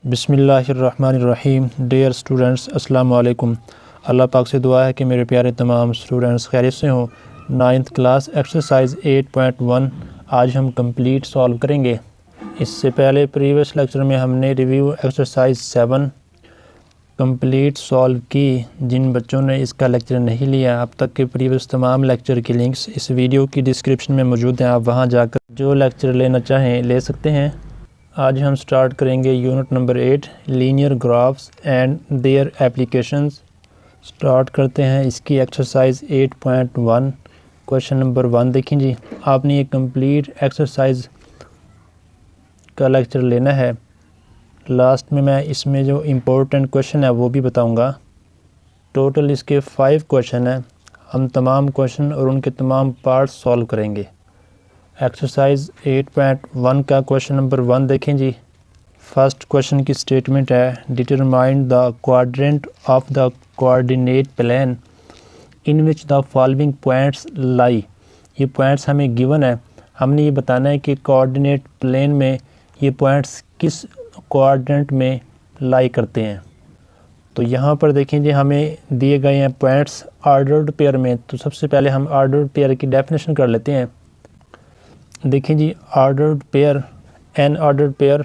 बिस्मिल्लाहिर्रहमानिर्रहीम। Dear students, अस्सलाम वालेकुम। अल्लाह पाक से दुआ है कि मेरे प्यारे तमाम स्टूडेंट्स खैरियत से हों। 9th क्लास एक्सरसाइज 8.1 आज हम कंप्लीट सॉल्व करेंगे। इससे पहले प्रीवियस लेक्चर में हमने रिव्यू एक्सरसाइज 7 कंप्लीट सॉल्व की। जिन बच्चों ने इसका लेक्चर नहीं लिया, अब तक के प्रीवियस तमाम लेक्चर की लिंक्स इस वीडियो की डिस्क्रिप्शन में मौजूद हैं। आप वहां जाकर जो लेक्चर लेना चाहें ले सकते हैं। आज हम स्टार्ट करेंगे unit number 8 linear graphs and their applications. Start करते हैं इसकी एक्सरसाइज 8.1। क्वेश्चन नंबर 1 देखें जी। आपने ये कंप्लीट एक्सरसाइज का लेक्चर लेना है। लास्ट में मैं इसमें जो इम्पोर्टेंट क्वेश्चन है वो भी बताऊंगा। टोटल इसके 5 क्वेश्चन हैं। हम तमाम क्वेश्चन और उनके तमाम पार्ट्स सॉल्व करेंगे। एक्सरसाइज 8.1 का क्वेश्चन नंबर 1 देखें जी। फर्स्ट क्वेश्चन की स्टेटमेंट है, determine the quadrant of the coordinate plane in which the following points lie. ये पॉइंट्स हमें गिवन है। हमने ये बताना है कि कोऑर्डिनेट प्लेन में ये पॉइंट्स किस कोऑर्डिनेट में लाई करते हैं। तो यहाँ पर देखें जी, हमें दिए गए हैं पॉइंट्स ऑर्डर्ड पेयर में। तो सबसे पहले हम ऑर्डर्ड पेयर की डेफिनेशन कर लेते हैं। देखिए जी, ordered pair, an ordered pair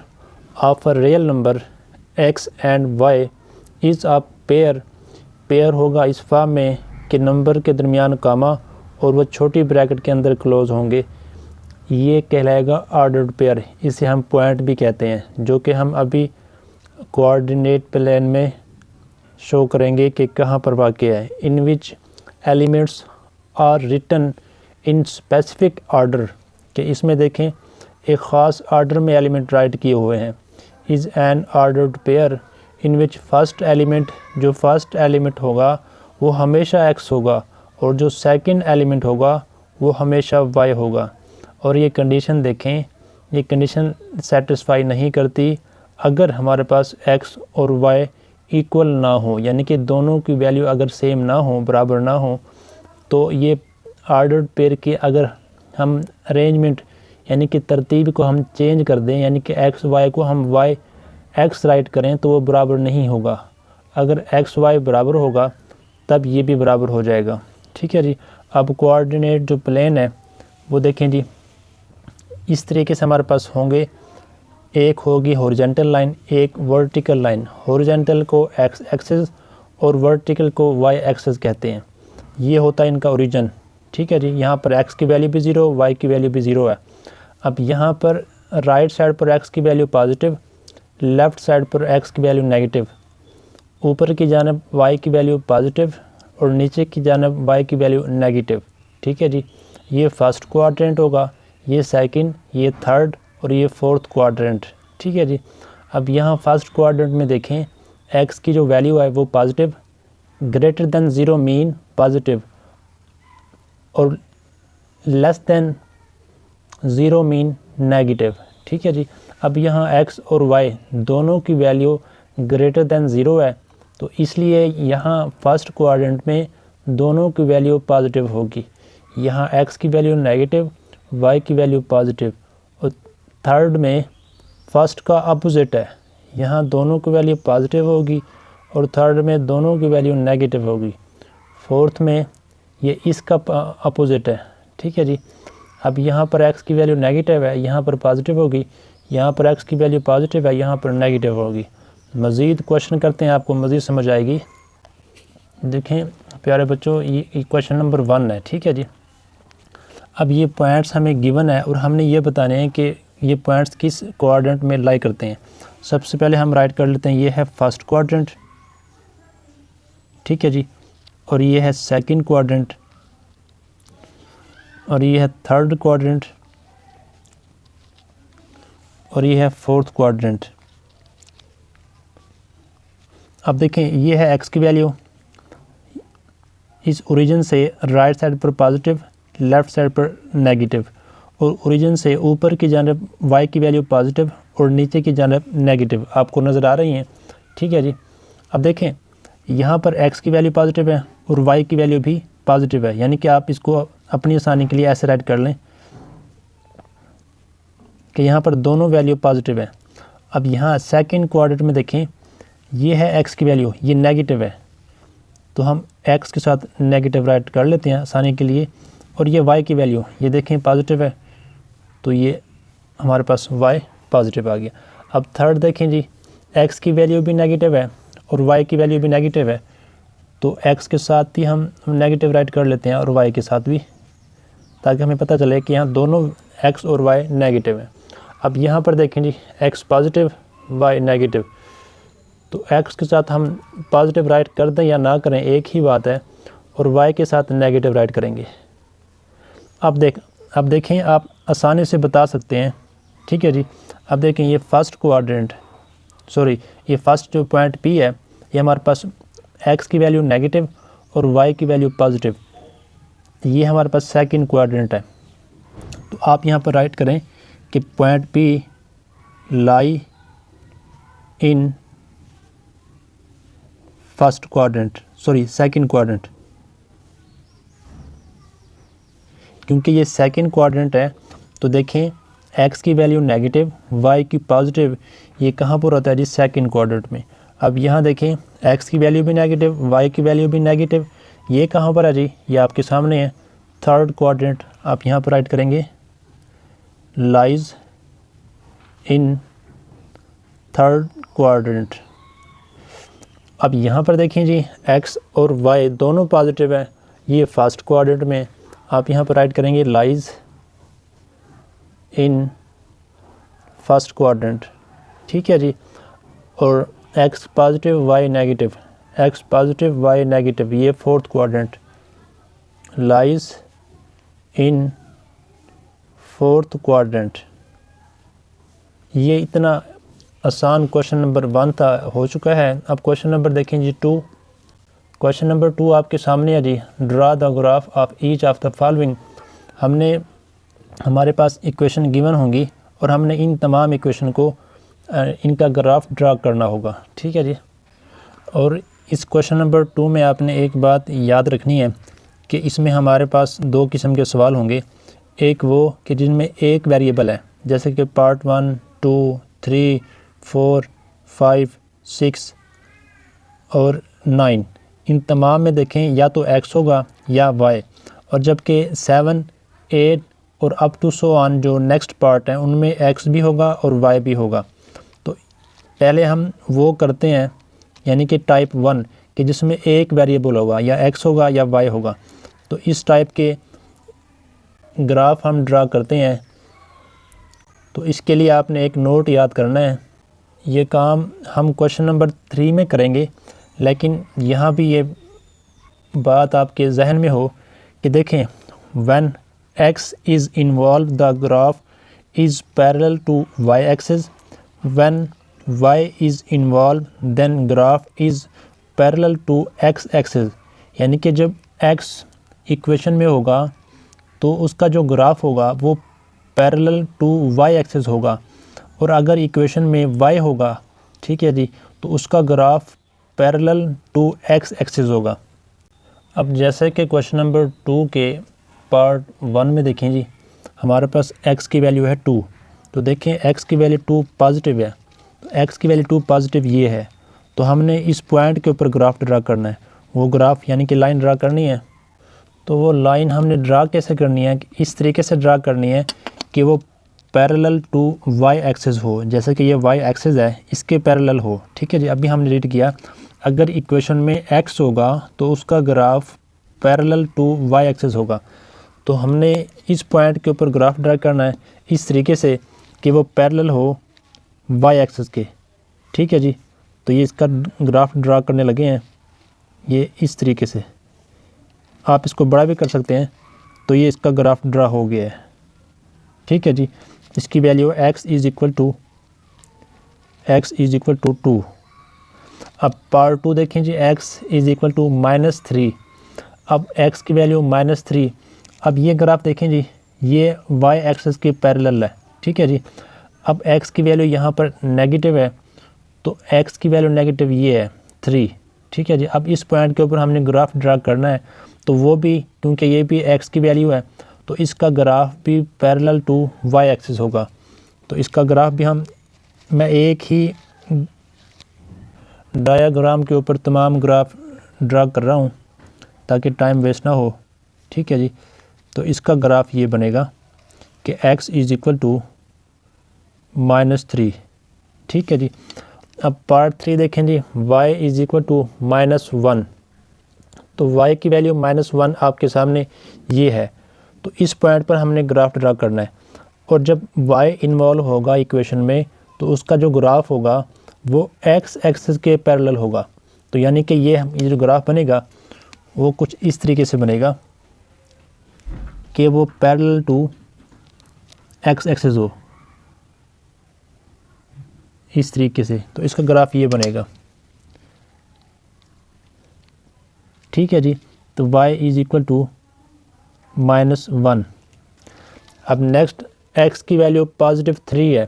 of a real number x and y is a pair होगा इस फॉर्म में कि नंबर के दरमियान कामा और वह छोटी ब्रैकेट के अंदर क्लोज होंगे। ये कहलाएगा ऑर्डर्ड पेयर। इसे हम पॉइंट भी कहते हैं, जो कि हम अभी कोऑर्डिनेट प्लेन में शो करेंगे कि कहाँ पर वाक़या है। In which elements are written in specific order, कि इसमें देखें एक ख़ास आर्डर में एलिमेंट राइट किए हुए हैं। Is an ordered pair in which first element, जो फर्स्ट एलिमेंट होगा वो हमेशा x होगा और जो सेकंड एलिमेंट होगा वो हमेशा y होगा। और ये कंडीशन देखें, ये कंडीशन सेटिस्फाई नहीं करती अगर हमारे पास x और y इक्वल ना हो, यानी कि दोनों की वैल्यू अगर सेम ना हो, बराबर ना हो, तो ये ऑर्डर्ड पेयर की अगर हम अरेंजमेंट यानी कि तरतीब को हम चेंज कर दें, यानी कि एक्स वाई को हम वाई एक्स राइट करें, तो वो बराबर नहीं होगा। अगर एक्स वाई बराबर होगा तब ये भी बराबर हो जाएगा। ठीक है जी। अब कोऑर्डिनेट जो प्लेन है वो देखें जी, इस तरीके से हमारे पास होंगे। एक होगी हॉरिजॉन्टल लाइन, एक वर्टिकल लाइन। हॉरिजॉन्टल को एक्स एक्सिस और वर्टिकल को वाई एक्सिस कहते हैं। ये होता है इनका ओरिजिन। ठीक है जी। यहाँ पर x की वैल्यू भी 0, y की वैल्यू भी 0 है। अब यहाँ पर राइट साइड पर x की वैल्यू पॉजिटिव, लेफ़्ट साइड पर x की वैल्यू नेगेटिव। ऊपर की जानब y की वैल्यू पॉजिटिव और नीचे की जानब y की वैल्यू नेगेटिव। ठीक है जी। ये फर्स्ट क्वाड्रेंट होगा, ये सेकंड, ये थर्ड और ये फोर्थ क्वाड्रेंट। ठीक है जी। अब यहाँ फर्स्ट क्वाड्रेंट में देखें, x की जो वैल्यू है वो positive, greater than 0 mean positive और लेस दैन 0 मीन नेगेटिव। ठीक है जी। अब यहाँ x और y दोनों की वैल्यू ग्रेटर दैन 0 है, तो इसलिए यहाँ फर्स्ट क्वाड्रेंट में दोनों की वैल्यू पॉजिटिव होगी। यहाँ x की वैल्यू नेगेटिव, y की वैल्यू पॉजिटिव। और थर्ड में फर्स्ट का अपोजिट है, यहाँ दोनों की वैल्यू पॉजिटिव होगी और थर्ड में दोनों की वैल्यू नेगेटिव होगी। फोर्थ में ये इसका अपोजिट है। ठीक है जी। अब यहाँ पर x की वैल्यू नेगेटिव है, यहाँ पर पॉजिटिव होगी। यहाँ पर x की वैल्यू पॉजिटिव है, यहाँ पर नेगेटिव होगी। मज़ीद क्वेश्चन करते हैं, आपको मज़ीद समझ आएगी। देखें प्यारे बच्चों, ये क्वेश्चन नंबर 1 है। ठीक है जी। अब ये पॉइंट्स हमें गिवन है और हमने ये बताने हैं कि ये पॉइंट्स किस कोऑर्डिनेट में लाई करते हैं। सबसे पहले हम राइट कर लेते हैं, ये है फर्स्ट क्वाड्रेंट। ठीक है जी। और ये है सेकंड क्वाड्रेंट और ये है थर्ड क्वाड्रेंट और ये है फोर्थ क्वाड्रेंट। अब देखें, ये है x की वैल्यू, इस ओरिजिन से राइट साइड पर पॉजिटिव, लेफ़्ट साइड पर नेगेटिव, और ओरिजिन से ऊपर की जानब y की वैल्यू पॉजिटिव और नीचे की जानब नेगेटिव आपको नज़र आ रही हैं। ठीक है जी। अब देखें, यहाँ पर x की वैल्यू पॉजिटिव है और y की वैल्यू भी पॉजिटिव है, यानी कि आप इसको अपनी आसानी के लिए ऐसे राइट कर लें कि यहाँ पर दोनों वैल्यू पॉजिटिव है। अब यहाँ सेकंड क्वाड्रेंट में देखें, ये है एक्स की वैल्यू, ये नेगेटिव है, तो हम एक्स के साथ नेगेटिव राइट कर लेते हैं आसानी के लिए। और ये वाई की वैल्यू, ये देखें पॉजिटिव है, तो ये हमारे पास वाई पॉजिटिव आ गया। अब थर्ड देखें जी, एक्स की वैल्यू भी नेगेटिव है और वाई की वैल्यू भी नेगेटिव है, तो एक्स के साथ ही हम नेगेटिव राइट कर लेते हैं और वाई के साथ भी, ताकि हमें पता चले कि यहाँ दोनों एक्स और वाई नेगेटिव है। अब यहाँ पर देखें जी, एक्स पॉजिटिव वाई नेगेटिव, तो एक्स के साथ हम पॉजिटिव राइट कर दें या ना करें एक ही बात है, और वाई के साथ नेगेटिव राइट करेंगे। अब देखें, आप आसानी से बता सकते हैं, ठीक है जी। अब देखें, ये फर्स्ट क्वाड्रेंट, ये फर्स्ट जो पॉइंट पी है, ये हमारे पास एक्स की वैल्यू नेगेटिव और वाई की वैल्यू पॉजिटिव, ये हमारे पास सेकंड क्वाड्रेंट है। तो आप यहाँ पर राइट करें कि point P lie in first quadrant, second quadrant, क्योंकि ये सेकंड क्वाड्रेंट है। तो देखें, एक्स की वैल्यू नेगेटिव, वाई की पॉजिटिव, ये कहाँ पर होता है जी, सेकंड क्वाड्रेंट में। अब यहाँ देखें, एक्स की वैल्यू भी नेगेटिव, वाई की वैल्यू भी नेगेटिव, ये कहाँ पर है जी, ये आपके सामने है, थर्ड क्वाड्रेंट। आप यहाँ पर राइट करेंगे लाइज इन थर्ड क्वाड्रेंट। अब यहाँ पर देखें जी, एक्स और वाई दोनों पॉजिटिव है, ये फर्स्ट क्वाड्रेंट में। आप यहाँ पर राइट करेंगे लाइज इन फर्स्ट क्वाड्रेंट, ठीक है जी। और x positive y negative, x positive y negative, ये fourth quadrant, lies in fourth quadrant. ये इतना आसान क्वेश्चन नंबर 1 था, हो चुका है। अब क्वेश्चन नंबर देखें जी 2। क्वेश्चन नंबर 2 आपके सामने है जी, draw the graph of each of the following. हमारे पास इक्वेशन गिवन होंगी और हमने इन तमाम इक्वेशन को इनका ग्राफ ड्रा करना होगा, ठीक है जी। और इस क्वेश्चन नंबर 2 में आपने एक बात याद रखनी है कि इसमें हमारे पास 2 किस्म के सवाल होंगे। एक वो कि जिनमें एक वेरिएबल है, जैसे कि पार्ट 1, 2, 3, 4, 5, 6 और 9, इन तमाम में देखें या तो x होगा या y, और जबकि 7, 8 और अप टू सो ऑन जो नेक्स्ट पार्ट हैं उनमें x भी होगा और y भी होगा। तो पहले हम वो करते हैं, यानी कि टाइप 1 कि जिसमें एक वेरिएबल होगा, या x होगा या y होगा। तो इस टाइप के ग्राफ हम ड्रा करते हैं। तो इसके लिए आपने एक नोट याद करना है, ये काम हम क्वेश्चन नंबर 3 में करेंगे, लेकिन यहाँ भी ये बात आपके जहन में हो कि देखें, when x is involve the graph is parallel to y axis, when y is involve then graph is parallel to x axis. यानी कि जब x इक्वेशन में होगा तो उसका जो ग्राफ होगा वो पैरेलल टू y एक्सिस होगा, और अगर इक्वेशन में y होगा, ठीक है जी, तो उसका graph parallel to x axis होगा। अब जैसे कि क्वेश्चन नंबर 2 के पार्ट 1 में देखें जी, हमारे पास x की वैल्यू है 2, तो देखें x की वैल्यू 2 पॉजिटिव है, तो x की वैल्यू 2 पॉजिटिव ये है। तो हमने इस पॉइंट के ऊपर ग्राफ ड्रा करना है, वो ग्राफ यानी कि लाइन ड्रा करनी है। तो वो लाइन हमने ड्रा कैसे करनी है, इस तरीके से ड्रा करनी है कि वो पैरेलल टू y एक्सिस हो, जैसे कि ये y एक्सिस है, इसके पैरेलल हो, ठीक है जी। अभी हमने रीड किया, अगर इक्वेशन में x होगा तो उसका graph parallel to y axis होगा। तो हमने इस पॉइंट के ऊपर ग्राफ ड्रा करना है इस तरीके से कि वो पैरेलल हो y एक्सिस के, ठीक है जी। तो ये इसका ग्राफ ड्रा करने लगे हैं, ये इस तरीके से, आप इसको बड़ा भी कर सकते हैं। तो ये इसका ग्राफ ड्रा हो गया है, ठीक है जी। इसकी value x is equal to 2। अब पार्ट 2 देखें जी, x इज़ इक्वल टू -3। अब x की वैल्यू -3। अब ये ग्राफ देखें जी, ये y एक्सिस के पैरेलल है, ठीक है जी। अब x की वैल्यू यहाँ पर नेगेटिव है, तो x की वैल्यू नेगेटिव ये है 3, ठीक है जी। अब इस पॉइंट के ऊपर हमने ग्राफ ड्रा करना है, तो वो भी क्योंकि ये भी x की वैल्यू है, तो इसका ग्राफ भी पैरेलल टू y एक्सिस होगा। तो इसका ग्राफ भी हम मैं एक ही डायाग्राम के ऊपर तमाम ग्राफ ड्रा कर रहा हूँ ताकि टाइम वेस्ट ना हो। ठीक है जी, तो इसका ग्राफ ये बनेगा कि x इज़ इक्वल टू -3। ठीक है जी, अब पार्ट 3 देखें जी, y इज़ इक्वल टू -1। तो y की वैल्यू -1 आपके सामने ये है। तो इस पॉइंट पर हमने ग्राफ ड्रा करना है, और जब y इन्वॉल्व होगा इक्वेशन में तो उसका जो ग्राफ होगा वो x एक्सिस के पैरेलल होगा। तो यानी कि ये जो ग्राफ बनेगा वो कुछ इस तरीके से बनेगा कि वो पैरेलल टू x एक्सिस हो, इस तरीके से। तो इसका ग्राफ ये बनेगा। ठीक है जी, तो y इज़ इक्वल टू -1। अब नेक्स्ट x की वैल्यू +3 है,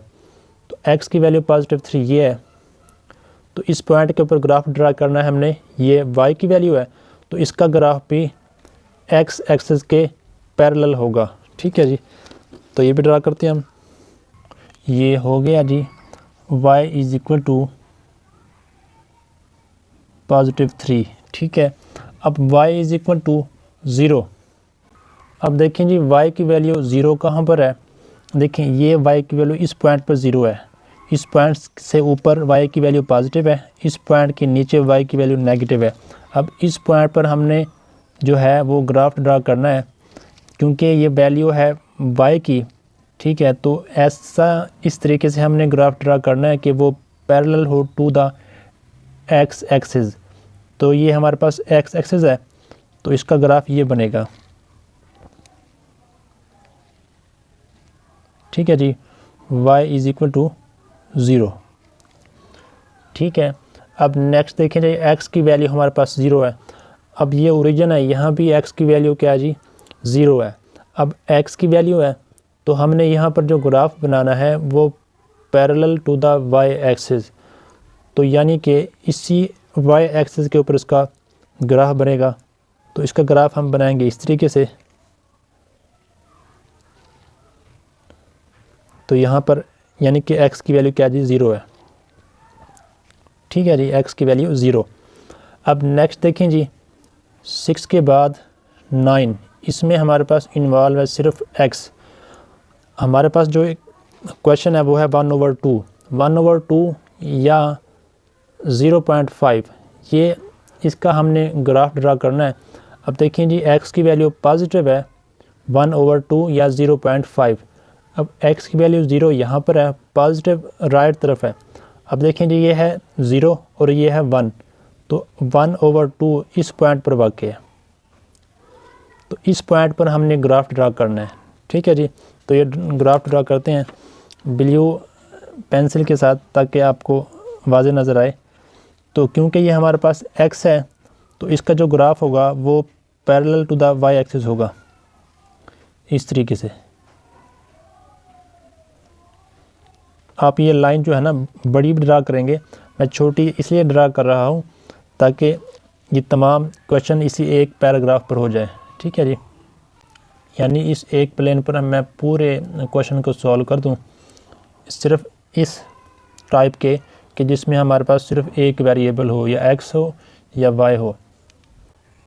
तो x की वैल्यू +3 ये है। तो इस पॉइंट के ऊपर ग्राफ ड्रा करना है हमने, ये y की वैल्यू है, तो इसका ग्राफ भी x एक्सिस के पैरेलल होगा। ठीक है जी, तो ये भी ड्रा करते हैं हम। ये हो गया जी y इज़ इक्वल टू +3। ठीक है, अब y इज़ इक्वल टू 0। अब देखें जी y की वैल्यू 0 कहाँ पर है। देखें ये y की वैल्यू इस पॉइंट पर 0 है, इस पॉइंट से ऊपर y की वैल्यू पॉजिटिव है, इस पॉइंट के नीचे y की वैल्यू नेगेटिव है। अब इस पॉइंट पर हमने जो है वो ग्राफ ड्रा करना है, क्योंकि ये वैल्यू है y की। ठीक है, तो ऐसा इस तरीके से हमने ग्राफ ड्रा करना है कि वो पैरेलल हो टू द x एक्सिस। तो ये हमारे पास x एक्सिस है, तो इसका ग्राफ ये बनेगा। ठीक है जी, y इज़ इक्वल टू 0। ठीक है, अब नेक्स्ट देखें जी, x की वैल्यू हमारे पास 0 है। अब ये ओरिजिन है, यहाँ भी x की वैल्यू क्या है जी, 0 है। अब x की वैल्यू है, तो हमने यहाँ पर जो ग्राफ बनाना है वो parallel to the y axis. तो यानी कि इसी y एक्सिस के ऊपर इसका ग्राफ बनेगा। तो इसका ग्राफ हम बनाएंगे इस तरीके से। तो यहाँ पर यानी कि x की वैल्यू क्या जी, 0 है। ठीक है जी, x की वैल्यू 0। अब नेक्स्ट देखें जी, 6 के बाद 9, इसमें हमारे पास इन्वॉल्व है सिर्फ x। हमारे पास जो क्वेश्चन है वो है 1/2, 1/2 या 0.5। ये इसका हमने ग्राफ ड्रा करना है। अब देखें जी, x की वैल्यू पॉजिटिव है 1/2 या 0.5। अब x की वैल्यू 0 यहाँ पर है, पॉजिटिव राइट तरफ है। अब देखें जी, ये है 0 और ये है 1, तो 1/2 इस पॉइंट पर वाक़ है। तो इस पॉइंट पर हमने ग्राफ ड्रा करना है। ठीक है जी, तो ये ग्राफ ड्रा करते हैं ब्लू पेंसिल के साथ ताकि आपको वाज़े नज़र आए। तो क्योंकि ये हमारे पास x है, तो इसका जो ग्राफ होगा वो parallel to the y axis होगा, इस तरीके से। आप ये लाइन जो है ना बड़ी ड्रा करेंगे, मैं छोटी इसलिए ड्रा कर रहा हूँ ताकि ये तमाम क्वेश्चन इसी एक पैराग्राफ पर हो जाए। ठीक है जी, यानी इस एक प्लेन पर मैं पूरे क्वेश्चन को सॉल्व कर दूँ, सिर्फ इस टाइप के कि जिसमें हमारे पास सिर्फ एक वेरिएबल हो, या x हो या y हो।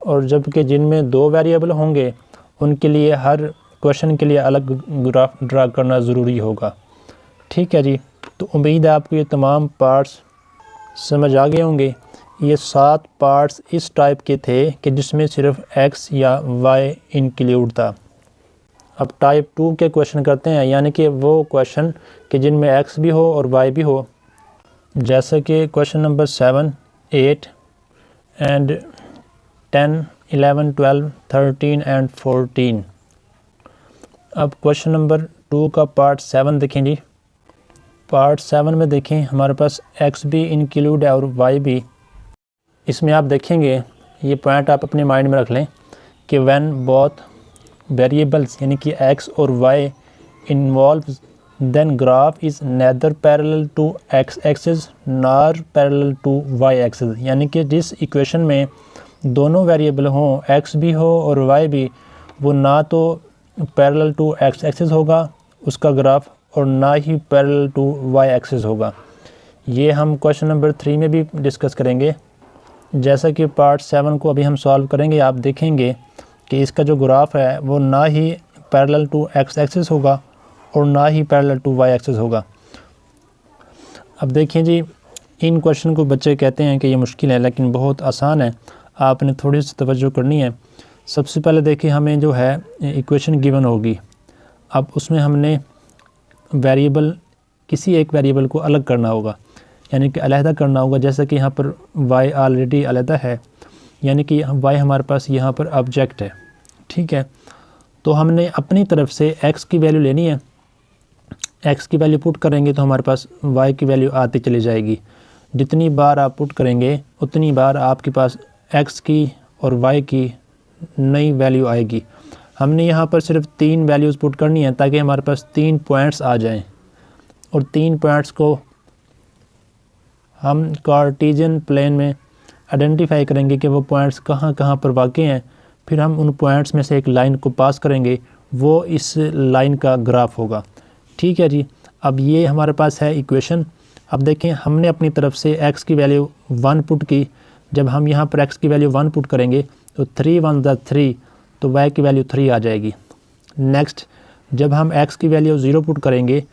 और जबकि जिनमें 2 वेरिएबल होंगे उनके लिए हर क्वेश्चन के लिए अलग ग्राफ ड्रा करना ज़रूरी होगा। ठीक है जी, तो उम्मीद है आपको ये तमाम पार्ट्स समझ आ गए होंगे। ये 7 पार्ट्स इस टाइप के थे कि जिसमें सिर्फ x या y इंक्लूड था। अब टाइप 2 के क्वेश्चन करते हैं, यानी कि वो क्वेश्चन कि जिनमें x भी हो और y भी हो, जैसे कि क्वेश्चन नंबर 7, 8 एंड 10, 11, 12, 13 एंड 14। अब क्वेश्चन नंबर 2 का पार्ट 7 देखें जी। पार्ट 7 में देखें हमारे पास x भी इंक्लूड है और y भी। इसमें आप देखेंगे, ये पॉइंट आप अपने माइंड में रख लें कि व्हेन बोथ वेरिएबल्स यानी कि x और y involve then graph is neither parallel to x axis nor parallel to y axis. यानी कि जिस इक्वेशन में दोनों वेरिएबल हों, x भी हो और y भी, वो ना तो पैरेलल टू x एक्सिस होगा उसका ग्राफ, और ना ही पैरेलल टू y एक्सिस होगा। ये हम क्वेश्चन नंबर 3 में भी डिस्कस करेंगे। जैसा कि पार्ट 7 को अभी हम सॉल्व करेंगे, आप देखेंगे कि इसका जो ग्राफ है वो ना ही पैरेलल टू एक्स एक्सिस होगा और ना ही पैरेलल टू वाई एक्सिस होगा। अब देखिए जी, इन क्वेश्चन को बच्चे कहते हैं कि ये मुश्किल है, लेकिन बहुत आसान है, आपने थोड़ी सी तवज्जो करनी है। सबसे पहले देखिए, हमें जो है इक्वेशन गिवन होगी, अब उसमें हमने वेरिएबल, किसी एक वेरिएबल को अलग करना होगा, यानी कि अलहदा करना होगा। जैसे कि यहाँ पर y ऑलरेडी अलहदा है, यानी कि y हमारे पास यहाँ पर ऑब्जेक्ट है, ठीक है। तो हमने अपनी तरफ से x की वैल्यू लेनी है, x की वैल्यू पुट करेंगे तो हमारे पास y की वैल्यू आती चली जाएगी। जितनी बार आप पुट करेंगे उतनी बार आपके पास x की और y की नई वैल्यू आएगी। हमने यहाँ पर सिर्फ 3 वैल्यूज़ पुट करनी है ताकि हमारे पास 3 पॉइंट्स आ जाएं, और 3 पॉइंट्स को हम कार्टेशियन प्लेन में आइडेंटिफाई करेंगे कि वो पॉइंट्स कहाँ कहाँ पर वाक़ हैं। फिर हम उन पॉइंट्स में से एक लाइन को पास करेंगे, वो इस लाइन का ग्राफ होगा, ठीक है जी। अब ये हमारे पास है इक्वेशन। अब देखें, हमने अपनी तरफ से x की वैल्यू 1 पुट की। जब हम यहाँ पर x की वैल्यू 1 पुट करेंगे तो 3 1 = 3, तो y की वैल्यू 3 आ जाएगी। नेक्स्ट, जब हम x की वैल्यू 0 पुट करेंगे,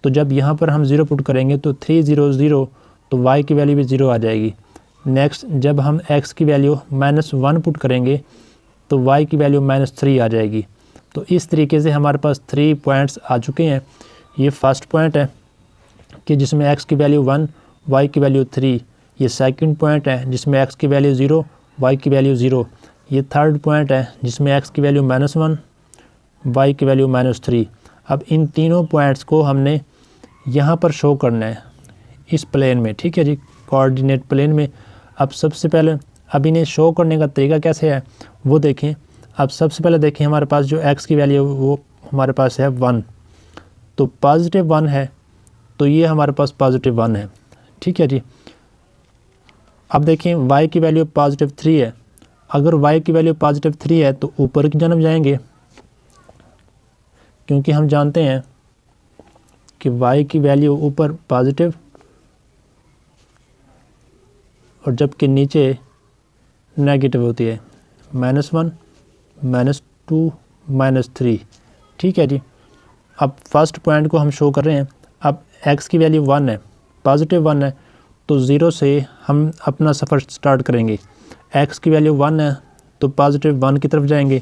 तो जब यहाँ पर हम 0 पुट करेंगे तो 3 0 0, तो y की वैल्यू भी 0 आ जाएगी। नेक्स्ट, जब हम x की वैल्यू -1 पुट करेंगे तो y की वैल्यू -3 आ जाएगी। तो इस तरीके से हमारे पास 3 पॉइंट्स आ चुके हैं। ये फर्स्ट पॉइंट है कि जिसमें x की वैल्यू 1, y की वैल्यू 3। ये सेकंड पॉइंट है जिसमें x की वैल्यू 0, y की वैल्यू 0। ये थर्ड पॉइंट है जिसमें x की वैल्यू -1, y की वैल्यू -3। अब इन तीनों पॉइंट्स को हमने यहाँ पर शो करना है इस प्लेन में, ठीक है जी, कोऑर्डिनेट प्लेन में। अब सबसे पहले, अब इन्हें शो करने का तरीका कैसे है वो देखें। अब सबसे पहले देखें, हमारे पास जो x की वैल्यू वो हमारे पास है 1, तो पॉजिटिव 1 है, तो ये हमारे पास पॉजिटिव 1 है, ठीक है जी। अब देखें, y की वैल्यू पॉजिटिव 3 है। अगर y की वैल्यू पॉजिटिव 3 है तो ऊपर की जानब जाएंगे, क्योंकि हम जानते हैं कि y की वैल्यू ऊपर पॉजिटिव और जबकि नीचे नेगेटिव होती है, -1 -2 -3, ठीक है जी। अब फर्स्ट पॉइंट को हम शो कर रहे हैं। अब x की वैल्यू 1 है, पॉजिटिव 1 है, तो 0 से हम अपना सफ़र स्टार्ट करेंगे। x की वैल्यू 1 है तो पॉजिटिव 1 की तरफ जाएंगे।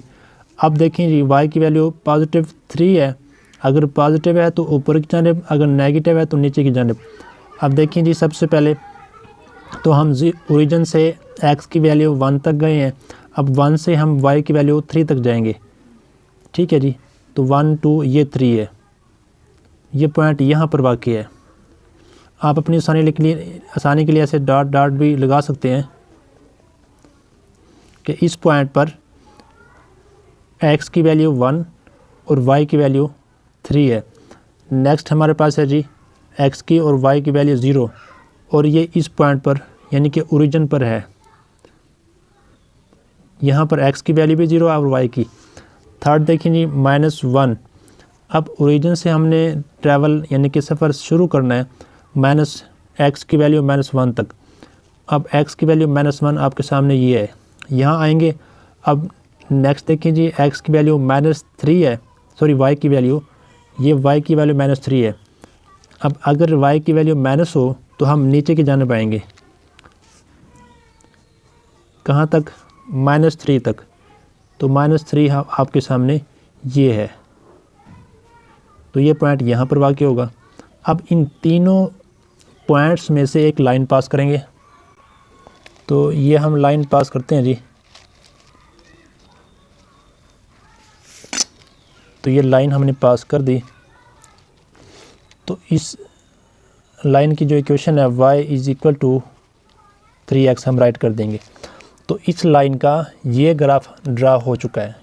अब देखें जी, y की वैल्यू पॉजिटिव 3 है। अगर पॉजिटिव है तो ऊपर की जानिब, अगर नेगेटिव है तो नीचे की जानिब। अब देखें जी, सबसे पहले तो हम ओरिजिन से x की वैल्यू 1 तक गए हैं। अब 1 से हम y की वैल्यू 3 तक जाएंगे, ठीक है जी। तो 1 2, ये 3 है, ये पॉइंट यहाँ पर वाक़ है। आप अपनी आसानी के लिए ऐसे डॉट डॉट भी लगा सकते हैं कि इस पॉइंट पर x की वैल्यू 1 और y की वैल्यू 3 है। नेक्स्ट हमारे पास है जी x की और y की वैल्यू 0, और ये इस पॉइंट पर यानी कि ओरिजिन पर है। यहाँ पर x की वैल्यू भी 0 और y की। थर्ड देखें जी, -1। अब ओरिजिन से हमने ट्रैवल यानी कि सफ़र शुरू करना है x की वैल्यू -1 तक। अब x की वैल्यू -1 आपके सामने ये है, यहाँ आएंगे। अब नेक्स्ट देखें जी, x की वैल्यू -3 है, सॉरी y की वैल्यू, ये y की वैल्यू -3 है। अब अगर y की वैल्यू माइनस हो तो हम नीचे की जानिब आएंगे, कहाँ तक, -3 तक। तो -3 आपके सामने ये है, तो ये पॉइंट यहाँ पर वाक़ होगा। अब इन तीनों पॉइंट्स में से एक लाइन पास करेंगे, तो ये हम लाइन पास करते हैं जी। तो ये लाइन हमने पास कर दी, तो इस लाइन की जो इक्वेशन है y = 3x हम राइट कर देंगे। तो इस लाइन का ये ग्राफ ड्रा हो चुका है,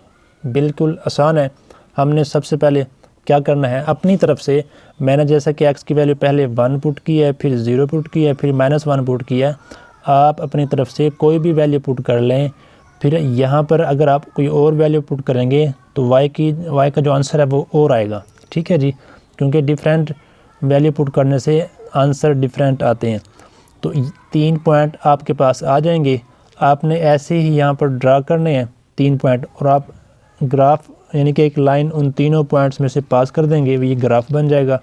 बिल्कुल आसान है। हमने सबसे पहले क्या करना है, अपनी तरफ से मैंने जैसा कि x की वैल्यू पहले 1 पुट की है, फिर 0 पुट की है, फिर -1 पुट किया है। आप अपनी तरफ से कोई भी वैल्यू पुट कर लें, फिर यहाँ पर अगर आप कोई और वैल्यू पुट करेंगे तो y का जो आंसर है वो और आएगा, ठीक है जी। क्योंकि डिफरेंट वैल्यू पुट करने से आंसर डिफरेंट आते हैं। तो 3 पॉइंट आपके पास आ जाएंगे, आपने ऐसे ही यहाँ पर ड्रा करने हैं 3 पॉइंट, और आप ग्राफ यानी कि एक लाइन उन तीनों पॉइंट्स में से पास कर देंगे, ये ग्राफ बन जाएगा।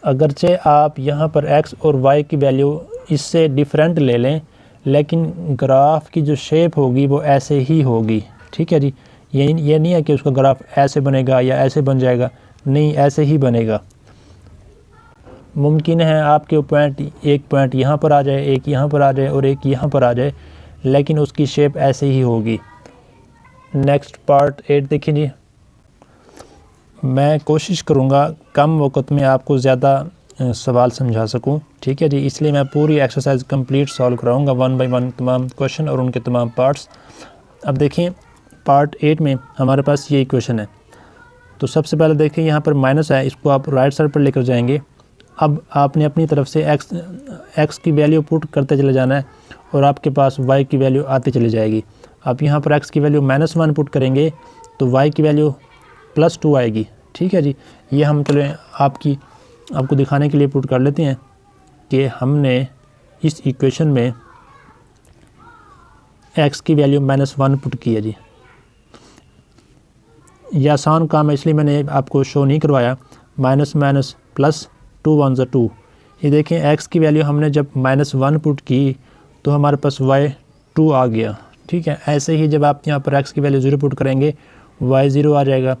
अगरचे आप यहाँ पर x और y की वैल्यू इससे डिफरेंट ले लें, लेकिन ग्राफ की जो शेप होगी वो ऐसे ही होगी। ठीक है जी, ये नहीं है कि उसका ग्राफ ऐसे बनेगा या ऐसे बन जाएगा, नहीं, ऐसे ही बनेगा। मुमकिन है आपके पॉइंट, एक पॉइंट यहाँ पर आ जाए, एक यहाँ पर आ जाए और एक यहाँ पर आ जाए, लेकिन उसकी शेप ऐसे ही होगी। नेक्स्ट पार्ट 8 देखिए जी। मैं कोशिश करूँगा कम वक्त में आपको ज़्यादा सवाल समझा सकूं, ठीक है जी, इसलिए मैं पूरी एक्सरसाइज कंप्लीट सॉल्व कराऊंगा 1 बाय 1 तमाम क्वेश्चन और उनके तमाम पार्ट्स। अब देखिए पार्ट 8 में हमारे पास ये इक्वेशन है। तो सबसे पहले देखिए यहाँ पर माइनस है, इसको आप राइट साइड पर लेकर जाएंगे। अब आपने अपनी तरफ से x की वैल्यू पुट करते चले जाना है और आपके पास y की वैल्यू आती चली जाएगी। आप यहाँ पर x की वैल्यू -1 पुट करेंगे तो y की वैल्यू +2 आएगी। ठीक है जी, ये हम चले आपको दिखाने के लिए पुट कर लेते हैं कि हमने इस इक्वेशन में x की वैल्यू -1 पुट की है जी। यह आसान काम है इसलिए मैंने आपको शो नहीं करवाया। Minus minus plus 2 1 2। ये देखें x की वैल्यू हमने जब -1 पुट की तो हमारे पास y 2 आ गया। ठीक है, ऐसे ही जब आप यहाँ पर x की वैल्यू 0 पुट करेंगे y 0 आ जाएगा,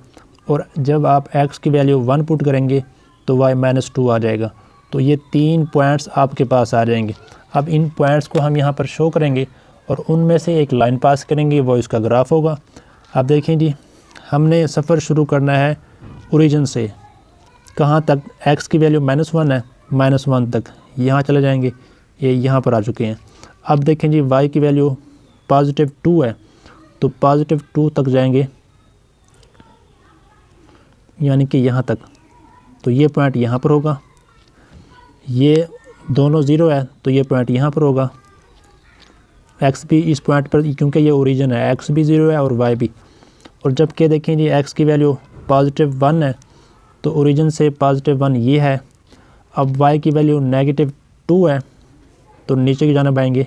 और जब आप x की वैल्यू 1 पुट करेंगे तो y -2 आ जाएगा। तो ये 3 पॉइंट्स आपके पास आ जाएंगे। अब इन पॉइंट्स को हम यहाँ पर शो करेंगे और उनमें से एक लाइन पास करेंगे, वो इसका ग्राफ होगा। अब देखें जी, हमने सफ़र शुरू करना है ओरिजिन से, कहाँ तक, x की वैल्यू -1 है, -1 तक यहाँ चले जाएंगे, ये यहाँ पर आ चुके हैं। अब देखें जी, y की वैल्यू +2 है तो +2 तक जाएंगे, यानी कि यहाँ तक। तो ये पॉइंट यहाँ पर होगा, ये दोनों 0 है तो ये पॉइंट यहाँ पर होगा। x भी इस पॉइंट पर, क्योंकि ये ओरिजिन है, x भी 0 है और y भी। और जबकि देखें जी x की वैल्यू +1 है तो ओरिजिन से +1 ये है। अब y की वैल्यू -2 है तो नीचे की जानिब आएंगे,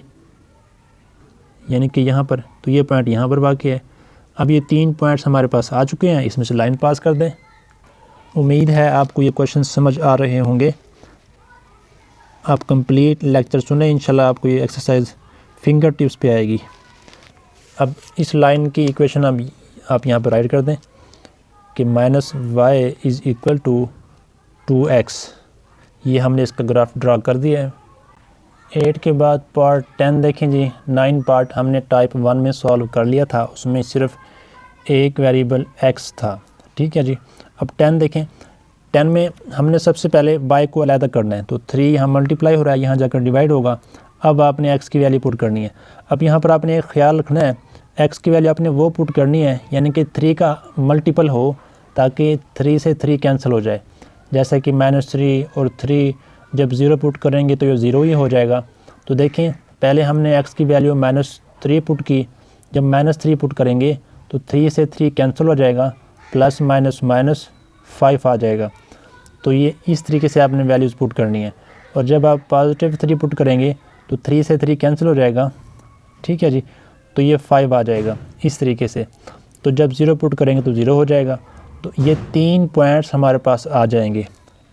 यानी कि यहाँ पर, तो ये पॉइंट यहाँ पर बाकी है। अब ये 3 पॉइंट्स हमारे पास आ चुके हैं, इसमें से लाइन पास कर दें। उम्मीद है आपको ये क्वेश्चन समझ आ रहे होंगे। आप कंप्लीट लेक्चर सुने, इंशाल्लाह आपको ये एक्सरसाइज फिंगर टिप्स पे आएगी। अब इस लाइन की इक्वेशन आप यहाँ पर राइट कर दें कि -y = 2x। ये हमने इसका ग्राफ ड्रा कर दिया है। 8 के बाद पार्ट 10 देखें जी। 9 पार्ट हमने टाइप 1 में सॉल्व कर लिया था, उसमें सिर्फ एक वेरिएबल x था। ठीक है जी। अब 10 देखें। 10 में हमने सबसे पहले y को अलग करना है, तो 3 यहाँ मल्टीप्लाई हो रहा है, यहाँ जाकर डिवाइड होगा। अब आपने x की वैल्यू पुट करनी है। अब यहाँ पर आपने एक ख्याल रखना है, x की वैल्यू आपने वो पुट करनी है यानी कि 3 का मल्टीपल हो, ताकि 3 से 3 कैंसिल हो जाए। जैसे कि -3 और 3 जब 0 पुट करेंगे तो ये 0 ही हो जाएगा। तो देखें, पहले हमने x की वैल्यू -3 पुट की, जब -3 पुट करेंगे तो 3 से 3 कैंसिल हो जाएगा, प्लस माइनस -5 आ जाएगा। तो ये इस तरीके से आपने वैल्यूज़ पुट करनी है। और जब आप +3 पुट करेंगे तो 3 से 3 कैंसिल हो जाएगा। ठीक है जी, तो ये 5 आ जाएगा इस तरीके से। तो जब 0 पुट करेंगे तो 0 हो जाएगा। तो ये 3 पॉइंट्स हमारे पास आ जाएंगे।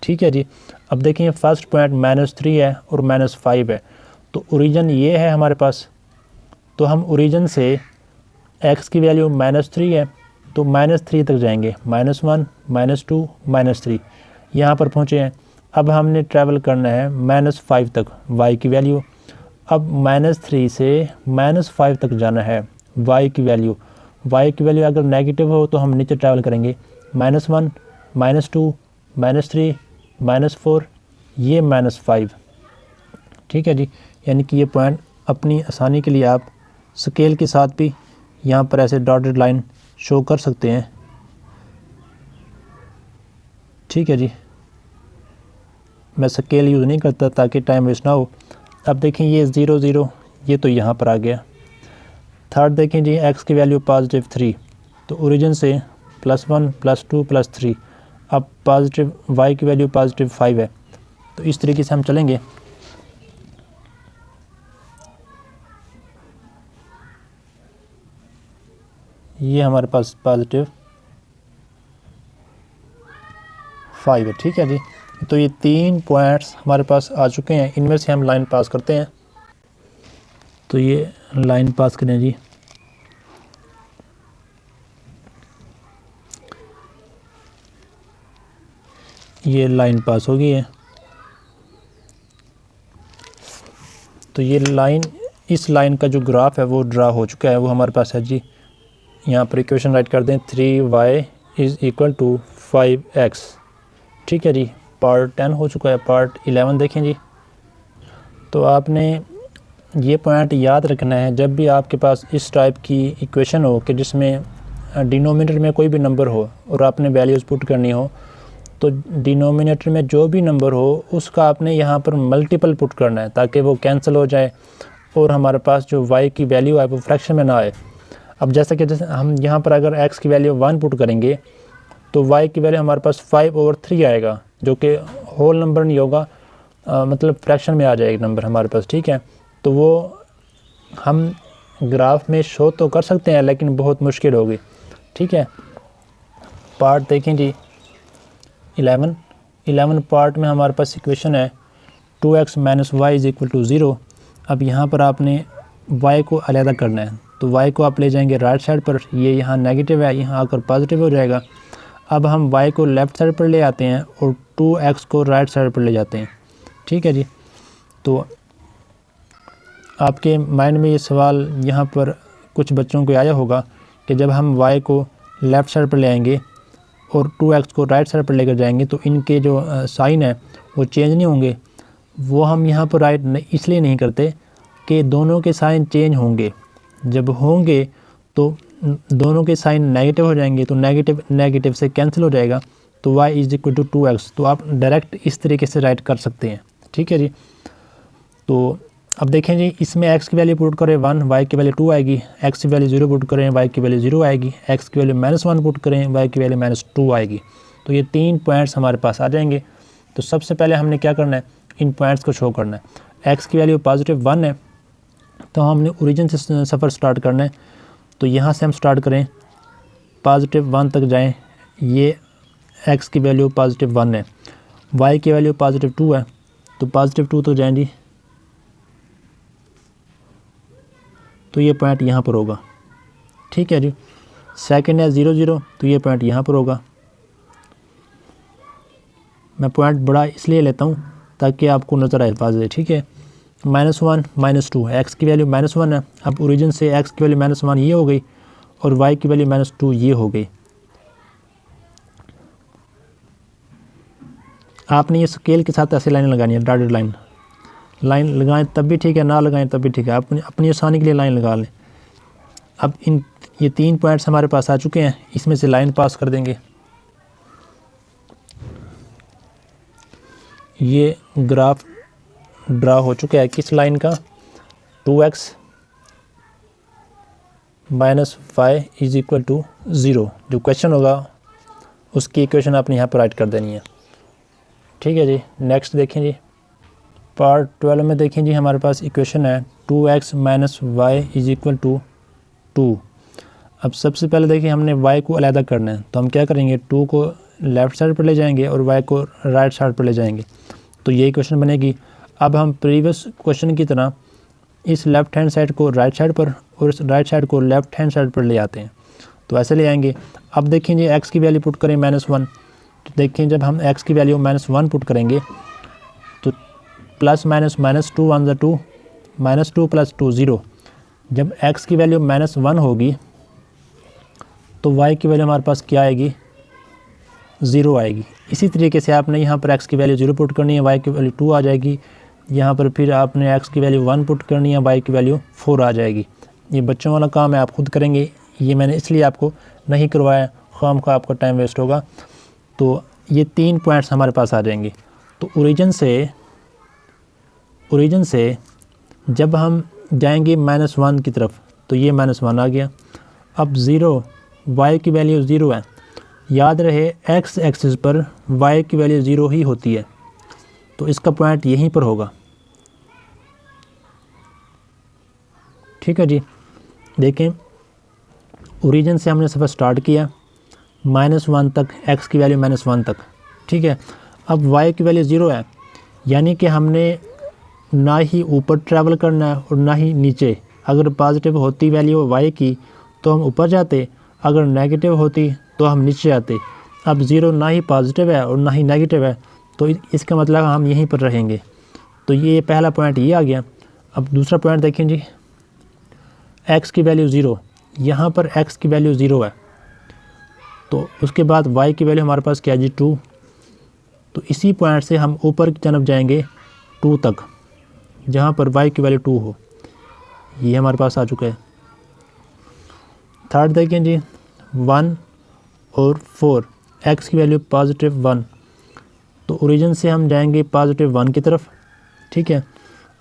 ठीक है जी। अब देखिए, फर्स्ट पॉइंट -3 है और -5 है, तो ओरिजिन ये है हमारे पास। तो हम ओरिजिन से x की वैल्यू -3 है तो -3 तक जाएंगे, -1 -2 -3 यहाँ पर पहुँचे हैं। अब हमने ट्रैवल करना है -5 तक y की वैल्यू। अब -3 से -5 तक जाना है y की वैल्यू। y की वैल्यू अगर नेगेटिव हो तो हम नीचे ट्रैवल करेंगे, -1 -2 -3 -4, ये -5। ठीक है जी। यानी कि ये पॉइंट अपनी आसानी के लिए आप स्केल के साथ भी यहाँ पर ऐसे डॉटेड लाइन शो कर सकते हैं। ठीक है जी, मैं स्केल यूज़ नहीं करता ताकि टाइम वेस्ट ना हो। अब देखें, ये 0 0 ये तो यहाँ पर आ गया। थर्ड देखें जी, x की वैल्यू +3, तो ओरिजिन से +1 +2 +3। अब पॉजिटिव y की वैल्यू +5 है तो इस तरीके से हम चलेंगे। ये हमारे पास +5 है, ठीक है जी। तो ये 3 पॉइंट्स हमारे पास आ चुके हैं, इनमें से हम लाइन पास करते हैं। तो ये लाइन पास करें जी। ये लाइन पास हो गई है। तो ये लाइन, इस लाइन का जो ग्राफ है वो ड्रा हो चुका है, वो हमारे पास है जी। यहाँ पर इक्वेशन राइट कर दें, 3y = 5x, ठीक है जी। पार्ट 10 हो चुका है, पार्ट 11 देखें जी। तो आपने ये पॉइंट याद रखना है, जब भी आपके पास इस टाइप की इक्वेशन हो कि जिसमें डिनोमिनेटर में कोई भी नंबर हो और आपने वैल्यूज़ पुट करनी हो, तो डिनोमिनेटर में जो भी नंबर हो उसका आपने यहाँ पर मल्टीपल पुट करना है ताकि वो कैंसिल हो जाए और हमारे पास जो y की वैल्यू है वो फ्रैक्शन में ना आए। अब जैसे हम यहाँ पर अगर x की वैल्यू 1 पुट करेंगे तो y की वैल्यू हमारे पास 5/3 आएगा, जो कि होल नंबर नहीं होगा, मतलब फ्रैक्शन में आ जाएगा नंबर हमारे पास, ठीक है। तो वो हम ग्राफ में शो तो कर सकते हैं लेकिन बहुत मुश्किल होगी, ठीक है। पार्ट देखें जी 11 पार्ट में हमारे पास इक्वेशन है 2x - y = 0। अब यहाँ पर आपने y को अलग करना है, तो y को आप ले जाएंगे राइट साइड पर, ये यहाँ नेगेटिव है, यहाँ आकर पॉजिटिव हो जाएगा। अब हम y को लेफ़्ट साइड पर ले आते हैं और 2x को राइट साइड पर ले जाते हैं, ठीक है जी। तो आपके माइंड में ये सवाल यहाँ पर कुछ बच्चों को आया होगा कि जब हम y को लेफ़्ट साइड पर ले आएंगे और 2x को राइट साइड पर लेकर जाएंगे तो इनके जो साइन है वो चेंज नहीं होंगे। वो हम यहाँ पर राइट इसलिए नहीं करते कि दोनों के साइन चेंज होंगे, जब होंगे तो दोनों के साइन नेगेटिव हो जाएंगे, तो नेगेटिव से कैंसिल हो जाएगा, तो y = 2x। तो आप डायरेक्ट इस तरीके से राइट कर सकते हैं, ठीक है जी। तो अब देखें जी, इसमें x की वैल्यू पुट करें 1, y की वैल्यू 2 आएगी, x की वैल्यू 0 पुट करें, y की वैल्यू 0 आएगी, x की वैल्यू -1 पुट करें, y की वैल्यू -2 आएगी। तो ये 3 पॉइंट्स हमारे पास आ जाएंगे। तो सबसे पहले हमने क्या करना है, इन पॉइंट्स को शो करना है। x की वैल्यू +1 है, तो हमने ओरिजिन से सफ़र स्टार्ट करना है। तो यहाँ से हम स्टार्ट करें, +1 तक जाएँ। ये x की वैल्यू +1 है, y की वैल्यू +2 है, तो +2 तक जाएँ जी। तो ये पॉइंट यहाँ पर होगा, ठीक है जी। सेकंड है 0 0, तो ये पॉइंट यहाँ पर होगा। मैं पॉइंट बड़ा इसलिए लेता हूँ ताकि आपको नज़र आए वाज़ेह, ठीक है। -1 -2, x की वैल्यू -1 है। अब ओरिजिन से x की वैल्यू -1 ये हो गई और y की वैल्यू -2 ये हो गई। आपने ये स्केल के साथ ऐसे लाइन लगानी है, डॉटेड लाइन लगाएं तब भी ठीक है, ना लगाएं तब भी ठीक है, अपनी आसानी के लिए लाइन लगा लें। अब ये 3 पॉइंट्स हमारे पास आ चुके हैं, इसमें से लाइन पास कर देंगे। ये ग्राफ ड्रा हो चुका है किस लाइन का, 2x - y = 0। जो क्वेश्चन होगा उसकी इक्वेशन आपने यहाँ पर राइट कर देनी है, ठीक है जी। नेक्स्ट देखें जी, पार्ट 12 में देखें जी, हमारे पास इक्वेशन है 2x - y = 2। अब सबसे पहले देखिए हमने y को अलग करना है, तो हम क्या करेंगे, 2 को लेफ़्ट साइड पर ले जाएंगे और y को राइट साइड पर ले जाएंगे, तो ये इक्वेशन बनेगी। अब हम प्रीवियस क्वेश्चन की तरह इस लेफ़्ट हैंड साइड को राइट साइड पर और इस राइट साइड को लेफ़्ट हैंड साइड पर ले आते हैं, तो ऐसे ले आएंगे। अब देखें जी, x की वैल्यू पुट करें -1, तो देखें जब हम x की वैल्यू -1 पुट करेंगे तो +- -2 1 = 2, -2 + 2 0। जब x की वैल्यू -1 होगी तो y की वैल्यू हमारे पास क्या आएगी, 0 आएगी। इसी तरीके से आपने यहाँ पर x की वैल्यू 0 पुट करनी है, y की वैल्यू 2 आ जाएगी। यहाँ पर फिर आपने x की वैल्यू 1 पुट करनी है, y की वैल्यू 4 आ जाएगी। ये बच्चों वाला काम है, आप खुद करेंगे, ये मैंने इसलिए आपको नहीं करवाया, खामखा आपका टाइम वेस्ट होगा। तो ये 3 पॉइंट्स हमारे पास आ जाएंगे। तो ओरिजिन से जब हम जाएंगे -1 की तरफ, तो ये -1 आ गया। अब 0, y की वैल्यू 0 है, याद रहे x एक्सिस पर y की वैल्यू 0 ही होती है। तो इसका पॉइंट यहीं पर होगा। ठीक है जी, देखें ओरिजिन से हमने सफ़र स्टार्ट किया -1 तक, x की वैल्यू -1 तक। ठीक है, अब y की वैल्यू 0 है, यानी कि हमने ना ही ऊपर ट्रैवल करना है और ना ही नीचे। अगर पॉजिटिव होती वैल्यू y की तो हम ऊपर जाते, अगर नेगेटिव होती तो हम नीचे जाते। अब 0 ना ही पॉजिटिव है और ना ही नेगेटिव है, तो इसका मतलब हम यहीं पर रहेंगे। तो ये पहला पॉइंट ये आ गया। अब दूसरा पॉइंट देखें जी, x की वैल्यू 0, यहाँ पर x की वैल्यू 0 है, तो उसके बाद y की वैल्यू हमारे पास क्या है जी 2। तो इसी पॉइंट से हम ऊपर की तरफ जाएंगे 2 तक, जहाँ पर y की वैल्यू 2 हो। ये हमारे पास आ चुका है। थर्ड देखें जी 1 और 4, x की वैल्यू +1, तो ओरिजिन से हम जाएंगे +1 की तरफ। ठीक है,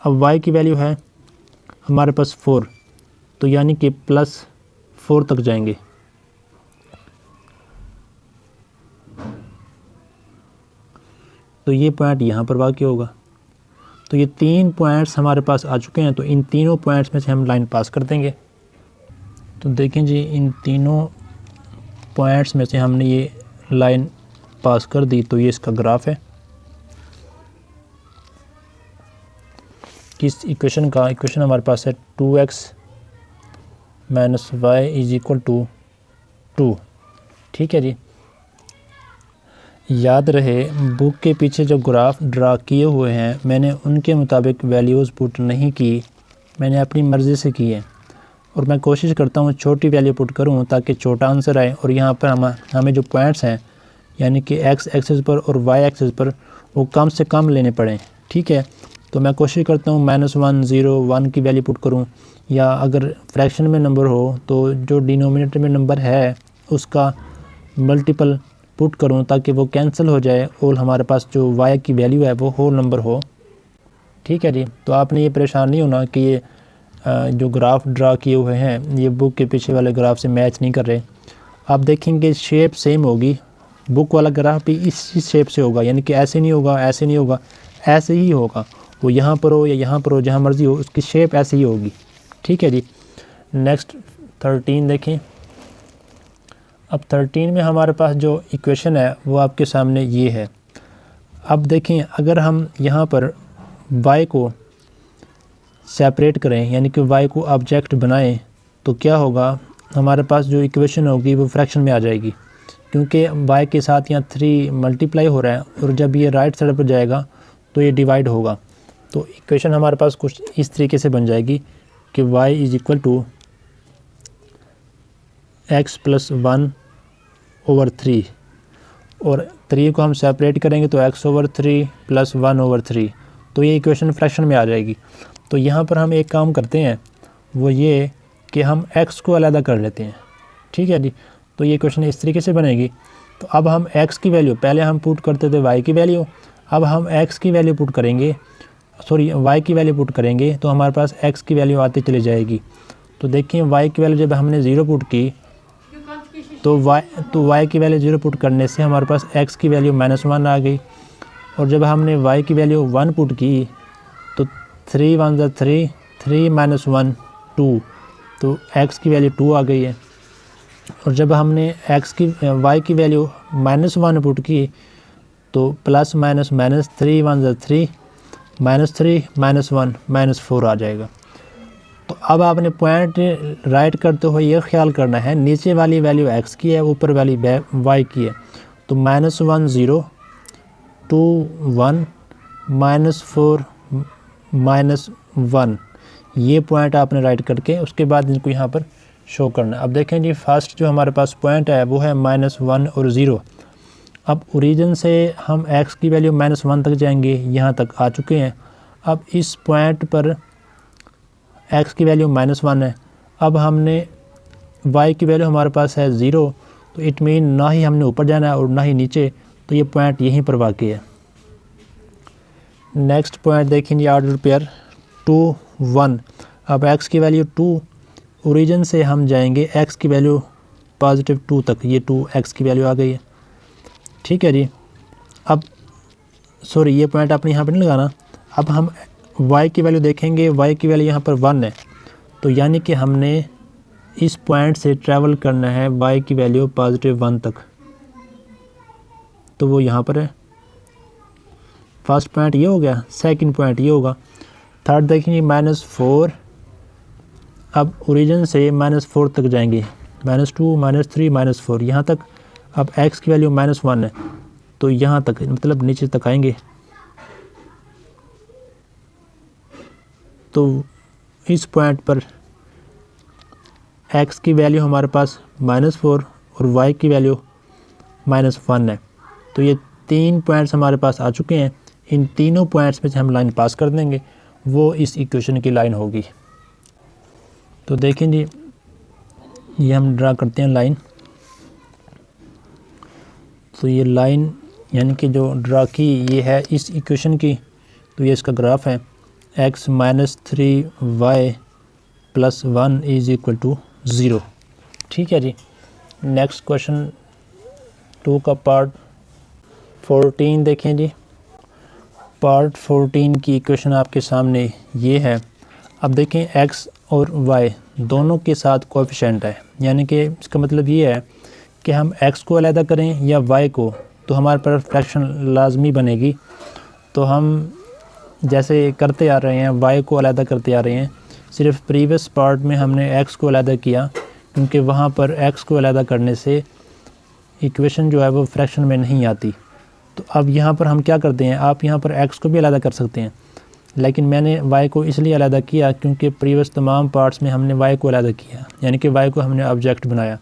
अब y की वैल्यू है हमारे पास 4, तो यानी कि +4 तक जाएंगे। तो ये पॉइंट यहाँ पर वाक़ई होगा। तो ये 3 पॉइंट्स हमारे पास आ चुके हैं, तो इन तीनों पॉइंट्स में से हम लाइन पास कर देंगे। तो देखें जी, इन तीनों पॉइंट्स में से हमने ये लाइन पास कर दी, तो ये इसका ग्राफ है। किस इक्वेशन का? इक्वेशन हमारे पास है 2x - y = 2। ठीक है जी, याद रहे बुक के पीछे जो ग्राफ ड्रा किए हुए हैं मैंने उनके मुताबिक वैल्यूज़ पुट नहीं की, मैंने अपनी मर्ज़ी से की है। और मैं कोशिश करता हूँ छोटी वैल्यू पुट करूँ ताकि छोटा आंसर आए। और यहाँ पर हमें जो पॉइंट्स हैं यानी कि x एक्सिस पर और y एक्सिस पर वो कम से कम लेने पड़ें। ठीक है, तो मैं कोशिश करता हूँ -1, 0, 1 की वैल्यू पुट करूँ, या अगर फ्रैक्शन में नंबर हो तो जो डिनोमिनेटर में नंबर है उसका मल्टीपल पुट करूँ ताकि वो कैंसिल हो जाए और हमारे पास जो y की वैल्यू है वो होल नंबर हो। ठीक है जी, तो आपने ये परेशान नहीं होना कि ये जो ग्राफ ड्रा किए हुए हैं ये बुक के पीछे वाले ग्राफ से मैच नहीं कर रहे। आप देखेंगे शेप सेम होगी, बुक वाला ग्राफ भी इसी शेप से होगा, यानी कि ऐसे नहीं होगा, ऐसे नहीं होगा, ऐसे ही होगा। वो यहाँ पर हो या यहाँ पर हो, जहाँ मर्ज़ी हो, उसकी शेप ऐसे ही होगी। ठीक है जी, नेक्स्ट 13 देखें। अब 13 में हमारे पास जो इक्वेशन है वो आपके सामने ये है। अब देखें, अगर हम यहाँ पर y को सेपरेट करें यानी कि y को ऑब्जेक्ट बनाएं तो क्या होगा, हमारे पास जो इक्वेशन होगी वो फ्रैक्शन में आ जाएगी, क्योंकि y के साथ यहाँ 3 मल्टीप्लाई हो रहा है और जब ये राइट साइड पर जाएगा तो ये डिवाइड होगा। तो इक्वेशन हमारे पास कुछ इस तरीके से बन जाएगी कि y = x + 1/3, और 3 को हम सेपरेट करेंगे तो x/3 + 1/3, तो ये इक्वेशन फ्रैक्शन में आ जाएगी। तो यहाँ पर हम एक काम करते हैं, वो ये कि हम x को अलग कर लेते हैं। ठीक है जी, तो ये इक्वेशन इस तरीके से बनेगी। तो अब हम x की वैल्यू, पहले हम पुट करते थे y की वैल्यू, अब हम x की वैल्यू पुट करेंगे, सॉरी y की वैल्यू पुट करेंगे, तो हमारे पास x की वैल्यू आती चली जाएगी। तो देखिए y की वैल्यू जब हमने 0 पुट की तो y की वैल्यू 0 पुट करने से हमारे पास x की वैल्यू -1 आ गई, और जब हमने y की वैल्यू 1 पुट की तो 3 1 3, 3 - 1 2, तो x की वैल्यू 2 आ गई है। और जब हमने y की वैल्यू -1 पुट की तो +- 3 1 3, -3 -1 -4 आ जाएगा। तो अब आपने पॉइंट राइट करते हुए ये ख्याल करना है, नीचे वाली वैल्यू x की है, ऊपर वाली y की है। तो -1 0, 2 1, -4 -1, ये पॉइंट आपने राइट करके उसके बाद इनको यहाँ पर शो करना है। अब देखें जी, फर्स्ट जो हमारे पास पॉइंट है वो है -1 और 0। अब ओरिजिन से हम x की वैल्यू -1 तक जाएंगे, यहाँ तक आ चुके हैं। अब इस पॉइंट पर x की वैल्यू -1 है, अब हमने y की वैल्यू हमारे पास है 0, तो इट मीन ना ही हमने ऊपर जाना है और ना ही नीचे, तो ये पॉइंट यहीं पर वाक़ई है। नेक्स्ट पॉइंट देखेंगे, ऑर्डर पेयर 2 1। अब x की वैल्यू 2, ओरिजिन से हम जाएंगे x की वैल्यू +2 तक, ये 2 x की वैल्यू आ गई है। ठीक है जी, अब सॉरी ये पॉइंट आपने यहाँ पर नहीं लगाना। अब हम y की वैल्यू देखेंगे, y की वैल्यू यहाँ पर 1 है, तो यानी कि हमने इस पॉइंट से ट्रैवल करना है y की वैल्यू +1 तक, तो वो यहाँ पर है। फर्स्ट पॉइंट ये हो गया, सेकंड पॉइंट ये होगा। थर्ड देखेंगे -4, अब ओरिजिन से -4 तक जाएंगे, -2 -3 -4 यहाँ तक। अब x की वैल्यू -1 है, तो यहाँ तक मतलब नीचे तक आएंगे। तो इस पॉइंट पर x की वैल्यू हमारे पास -4 और y की वैल्यू -1 है। तो ये 3 पॉइंट्स हमारे पास आ चुके हैं। इन तीनों पॉइंट्स में से हम लाइन पास कर देंगे, वो इस इक्वेशन की लाइन होगी। तो देखें जी, ये हम ड्रा करते हैं लाइन। तो ये लाइन यानी कि जो ड्रा की ये है इस इक्वेशन की, तो ये इसका ग्राफ है। x - 3y + 1 = 0। ठीक है जी। नेक्स्ट क्वेश्चन 2 का पार्ट 14 देखें जी। पार्ट 14 की इक्वेशन आपके सामने ये है। अब देखें x और y दोनों के साथ कोएफिशिएंट है, यानी कि इसका मतलब ये है कि हम x को अलग करें या y को, तो हमारे पास फ्रैक्शन लाजमी बनेगी। तो हम जैसे करते आ रहे हैं y को अलग करते आ रहे हैं, सिर्फ प्रीवियस पार्ट में हमने x को अलग किया, क्योंकि वहाँ पर x को अलग करने से इक्वेशन जो है वो फ्रैक्शन में नहीं आती। तो अब यहाँ पर हम क्या करते हैं, आप यहाँ पर x को भी अलग कर सकते हैं, लेकिन मैंने y को इसलिए अलग किया क्योंकि प्रीवियस तमाम पार्ट्स में हमने y को अलग किया, यानी कि y को हमने ऑब्जेक्ट बनाया।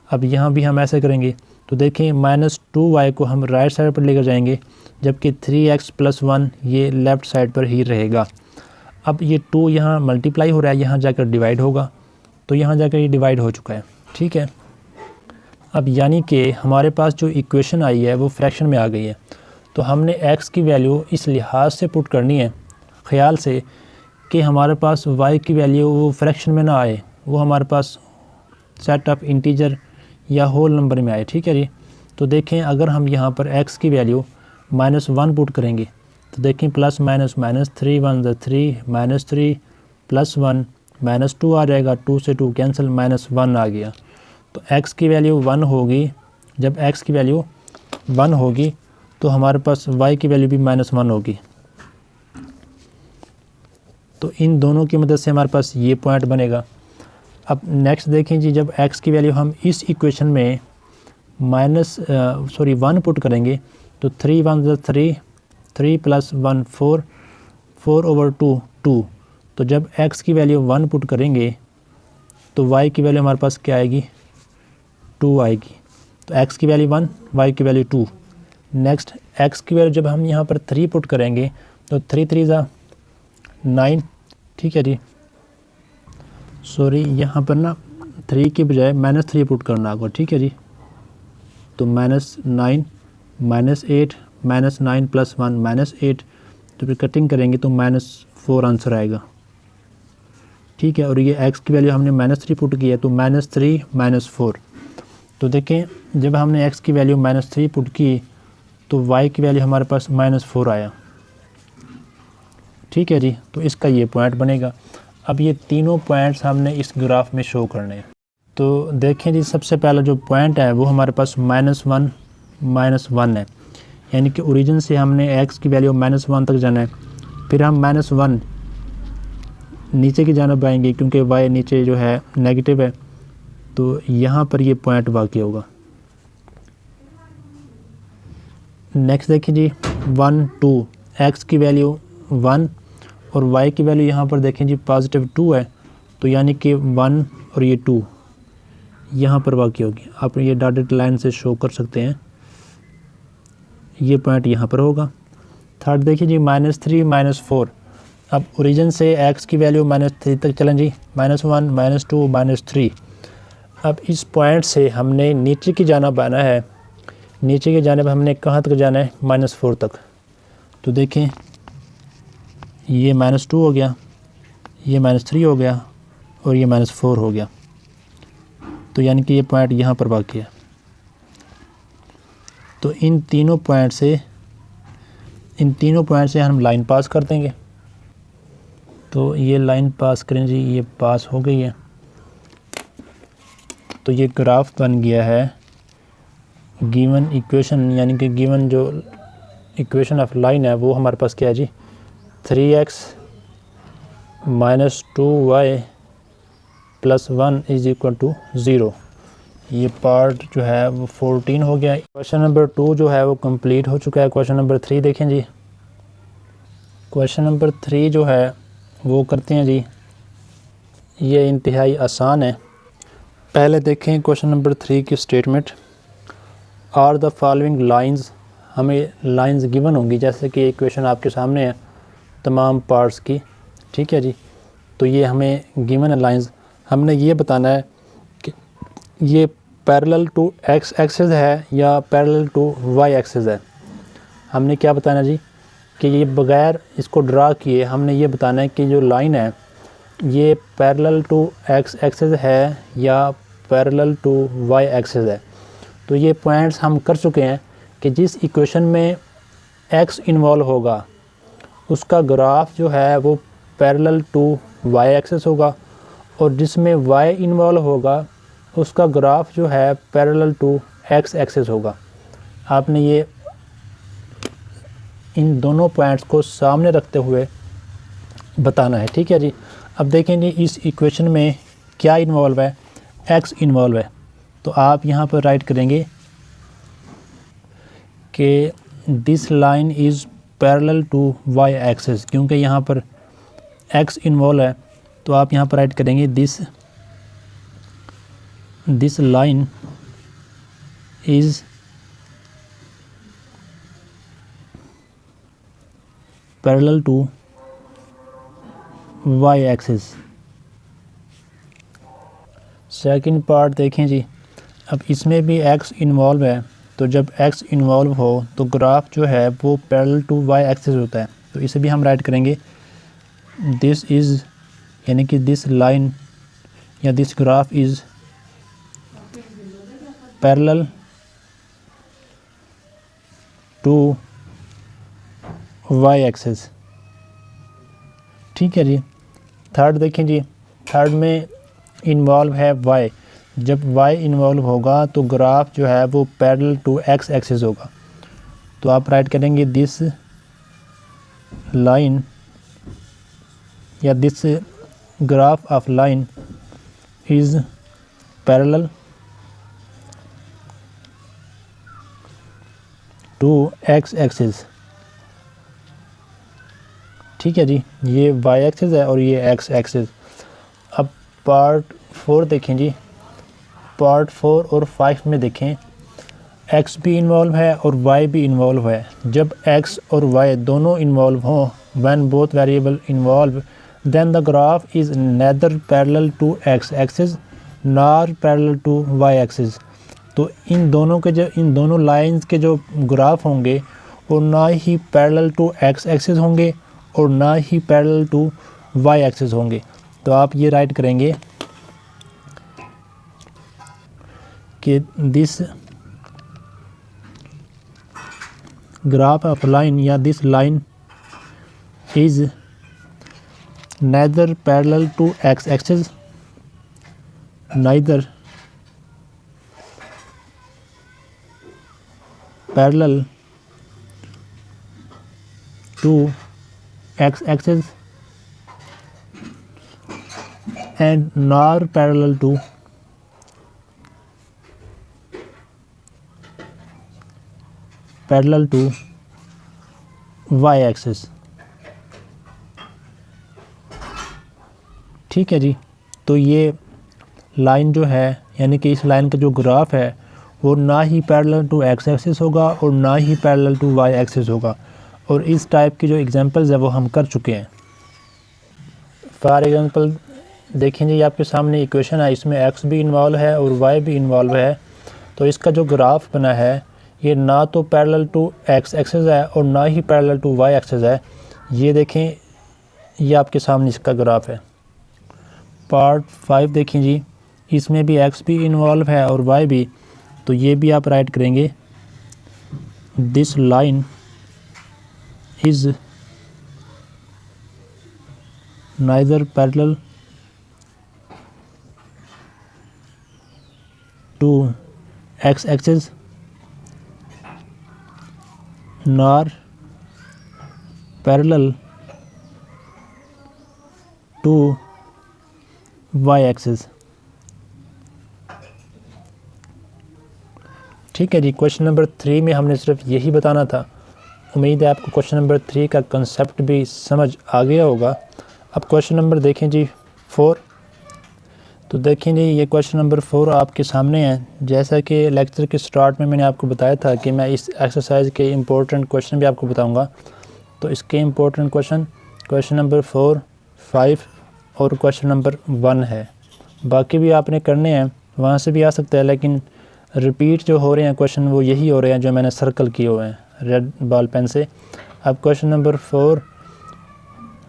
अब यहाँ भी हम ऐसे करेंगे। तो देखें -2y को हम राइट साइड पर लेकर जाएंगे, जबकि 3x + 1 ये लेफ़्ट साइड पर ही रहेगा। अब ये 2 यहाँ मल्टीप्लाई हो रहा है, यहाँ जाकर डिवाइड होगा, तो यहाँ जाकर ये डिवाइड हो चुका है। ठीक है। अब यानी कि हमारे पास जो इक्वेशन आई है वो फ्रैक्शन में आ गई है। तो हमने x की वैल्यू इस लिहाज से पुट करनी है, ख्याल से, कि हमारे पास y की वैल्यू वो फ्रैक्शन में ना आए, वो हमारे पास सेट ऑफ इंटीजर या होल नंबर में आए। ठीक है जी। तो देखें अगर हम यहाँ पर x की वैल्यू -1 पुट करेंगे, तो देखें +- -3 1 3 -3 +1 -2 आ जाएगा, 2 से 2 कैंसिल, -1 आ गया। तो x की वैल्यू 1 होगी। जब x की वैल्यू 1 होगी तो हमारे पास y की वैल्यू भी -1 होगी। तो इन दोनों की मदद से हमारे पास ये पॉइंट बनेगा। अब नेक्स्ट देखें जी, जब x की वैल्यू हम इस इक्वेशन में 1 पुट करेंगे, तो 3 1 3 3 + 1 4 4/2 2। तो जब x की वैल्यू 1 पुट करेंगे तो y की वैल्यू हमारे पास क्या आएगी, 2 आएगी। तो x की वैल्यू 1, y की वैल्यू 2। नेक्स्ट x की वैल्यू जब हम यहाँ पर 3 पुट करेंगे, तो 3 3 9। ठीक है जी। सॉरी यहाँ पर ना 3 के बजाय -3 पुट करना होगा। ठीक है जी। तो -9 -8 -9 + 1 -8, तो फिर कटिंग करेंगे तो -4 आंसर आएगा। ठीक है। और ये x की वैल्यू हमने -3 पुट की है, तो -3 -4। तो देखें जब हमने x की वैल्यू -3 पुट की तो y की वैल्यू हमारे पास -4 आया। ठीक है जी। तो इसका ये पॉइंट बनेगा। अब ये तीनों पॉइंट्स हमने इस ग्राफ में शो करने हैं। तो देखें जी, सबसे पहला जो पॉइंट है वो हमारे पास -1 -1 है, यानी कि ओरिजिन से हमने x की वैल्यू -1 तक जाना है। फिर हम -1 नीचे की जानब आएंगे, क्योंकि y नीचे जो है नेगेटिव है, तो यहाँ पर ये पॉइंट वाक़ई होगा। नेक्स्ट देखिए जी 1 2, x की वैल्यू 1 और y की वैल्यू यहाँ पर देखें जी +2 है, तो यानी कि 1 और ये 2 यहाँ पर वाक़ई होगी। आप ये डॉटेड लाइन से शो कर सकते हैं, ये पॉइंट यहाँ पर होगा। थर्ड देखिए जी -3 -4। अब ओरिजिन से x की वैल्यू -3 तक चलें जी, -1 -2 -3। अब इस पॉइंट से हमने नीचे की जानिब आना है। नीचे की जानिब हमने कहाँ तक जाना है, -4 तक। तो देखें ये -2 हो गया, ये -3 हो गया और ये -4 हो गया। तो यानी कि ये पॉइंट यहाँ पर वाक़ई है। तो इन तीनों पॉइंट से इन तीनों पॉइंट से हम लाइन पास कर देंगे। तो ये लाइन पास करें जी, ये पास हो गई है। तो ये ग्राफ बन गया है गिवन इक्वेशन, यानी कि गिवन जो इक्वेशन ऑफ लाइन है वो हमारे पास क्या है जी, 3x - 2y + 1 = 0। ये पार्ट जो है वो 14 हो गया। क्वेश्चन नंबर 2 जो है वो कंप्लीट हो चुका है। क्वेश्चन नंबर 3 देखें जी। क्वेश्चन नंबर 3 जो है वो करते हैं जी, ये इंतहाई आसान है। पहले देखें क्वेश्चन नंबर 3 की statement. Are the following lines, हमें लाइंस गिवन होंगी, जैसे कि इक्वेशन आपके सामने है तमाम पार्ट्स की, ठीक है जी। तो ये हमें गिवन है लाइंस, हमने ये बताना है कि ये पैरेलल टू एक्स एक्सिस है या पैरेलल टू वाई एक्सिस है। हमने क्या बताना जी कि ये बगैर इसको ड्रा किए हमने ये बताना है कि जो लाइन है ये पैरेलल टू एक्स एक्सिस है या पैरेलल टू वाई एक्सिस है। तो ये पॉइंट्स हम कर चुके हैं कि जिस इक्वेशन में एक्स इन्वॉल्व होगा उसका ग्राफ जो है वो पैरेलल टू वाई एक्सिस होगा, और जिसमें वाई इन्वॉल्व होगा उसका ग्राफ जो है पैरेलल टू एक्स एक्सिस होगा। आपने ये इन दोनों पॉइंट्स को सामने रखते हुए बताना है, ठीक है जी। अब देखें जी इस इक्वेशन में क्या इन्वॉल्व है, एक्स इन्वॉल्व है। तो आप यहाँ पर राइट करेंगे कि this line is parallel to Y axis, क्योंकि यहाँ पर एक्स इन्वॉल्व है। तो आप यहाँ पर राइट करेंगे this line is parallel to Y axis. Second part देखें जी। अब इसमें भी एक्स इन्वॉल्व है, तो जब एक्स इन्वॉल्व हो तो ग्राफ जो है वो पैरेलल टू वाई एक्सिस होता है। तो इसे भी हम राइट करेंगे दिस इज़, यानी कि दिस लाइन या this graph is parallel to Y axis, ठीक है जी। थर्ड देखें जी, थर्ड में इन्वॉल्व है वाई। जब वाई इन्वॉल्व होगा तो ग्राफ जो है वो पैरेलल टू एक्स एक्सिस होगा। तो आप राइट करेंगे दिस लाइन या this graph of line is parallel to X axis, ठीक है जी। ये वाई एक्सिस है और ये एक्स एक्सिस। अब पार्ट 4 देखें जी। पार्ट 4 और 5 में देखें एक्स भी इन्वॉल्व है और वाई भी इन्वॉल्व है। जब एक्स और वाई दोनों इन्वॉल्व हों, when both variable involve, then the graph is neither parallel to X axis nor parallel to Y axis. तो इन दोनों लाइंस के जो ग्राफ होंगे वो ना ही पैरेलल टू एक्स एक्सिस होंगे और ना ही पैरेलल टू वाई एक्सिस होंगे। तो आप ये राइट करेंगे कि दिस ग्राफ ऑफ लाइन या this line is neither parallel to x axis, neither parallel to x axis and nor parallel to y axis, ठीक है जी। तो ये लाइन जो है यानी कि इस लाइन का जो ग्राफ है वो ना ही पैरेलल टू एक्स एक्सिस होगा और ना ही पैरेलल टू वाई एक्सिस होगा। और इस टाइप की जो एग्जांपल्स है वो हम कर चुके हैं। फॉर एग्जांपल देखें जी, आपके सामने इक्वेशन है, इसमें एक्स भी इन्वॉल्व है और वाई भी इन्वॉल्व है। तो इसका जो ग्राफ बना है ये ना तो पैरेलल टू एक्स एक्सिस है और ना ही पैरेलल टू वाई एक्सिस है। ये देखें, ये आपके सामने इसका ग्राफ है। पार्ट 5 देखें जी, इसमें भी एक्स भी इन्वॉल्व है और वाई भी। तो ये भी आप राइट करेंगे this line is neither parallel to X axis nor parallel to Y axis. ठीक है जी, क्वेश्चन नंबर 3 में हमने सिर्फ यही बताना था। उम्मीद है आपको क्वेश्चन नंबर 3 का कंसेप्ट भी समझ आ गया होगा। अब क्वेश्चन नंबर देखें जी 4। तो देखें जी, ये क्वेश्चन नंबर 4 आपके सामने है। जैसा कि लेक्चर के स्टार्ट में मैंने आपको बताया था कि मैं इस एक्सरसाइज के इम्पोर्टेंट क्वेश्चन भी आपको बताऊंगा। तो इसके इम्पोर्टेंट क्वेश्चन नंबर 4, 5 और क्वेश्चन नंबर 1 है। बाकी भी आपने करने हैं, वहाँ से भी आ सकता है, लेकिन रिपीट जो हो रहे हैं क्वेश्चन वो यही हो रहे हैं जो मैंने सर्कल किए हुए हैं रेड बॉल पेन से। अब क्वेश्चन नंबर 4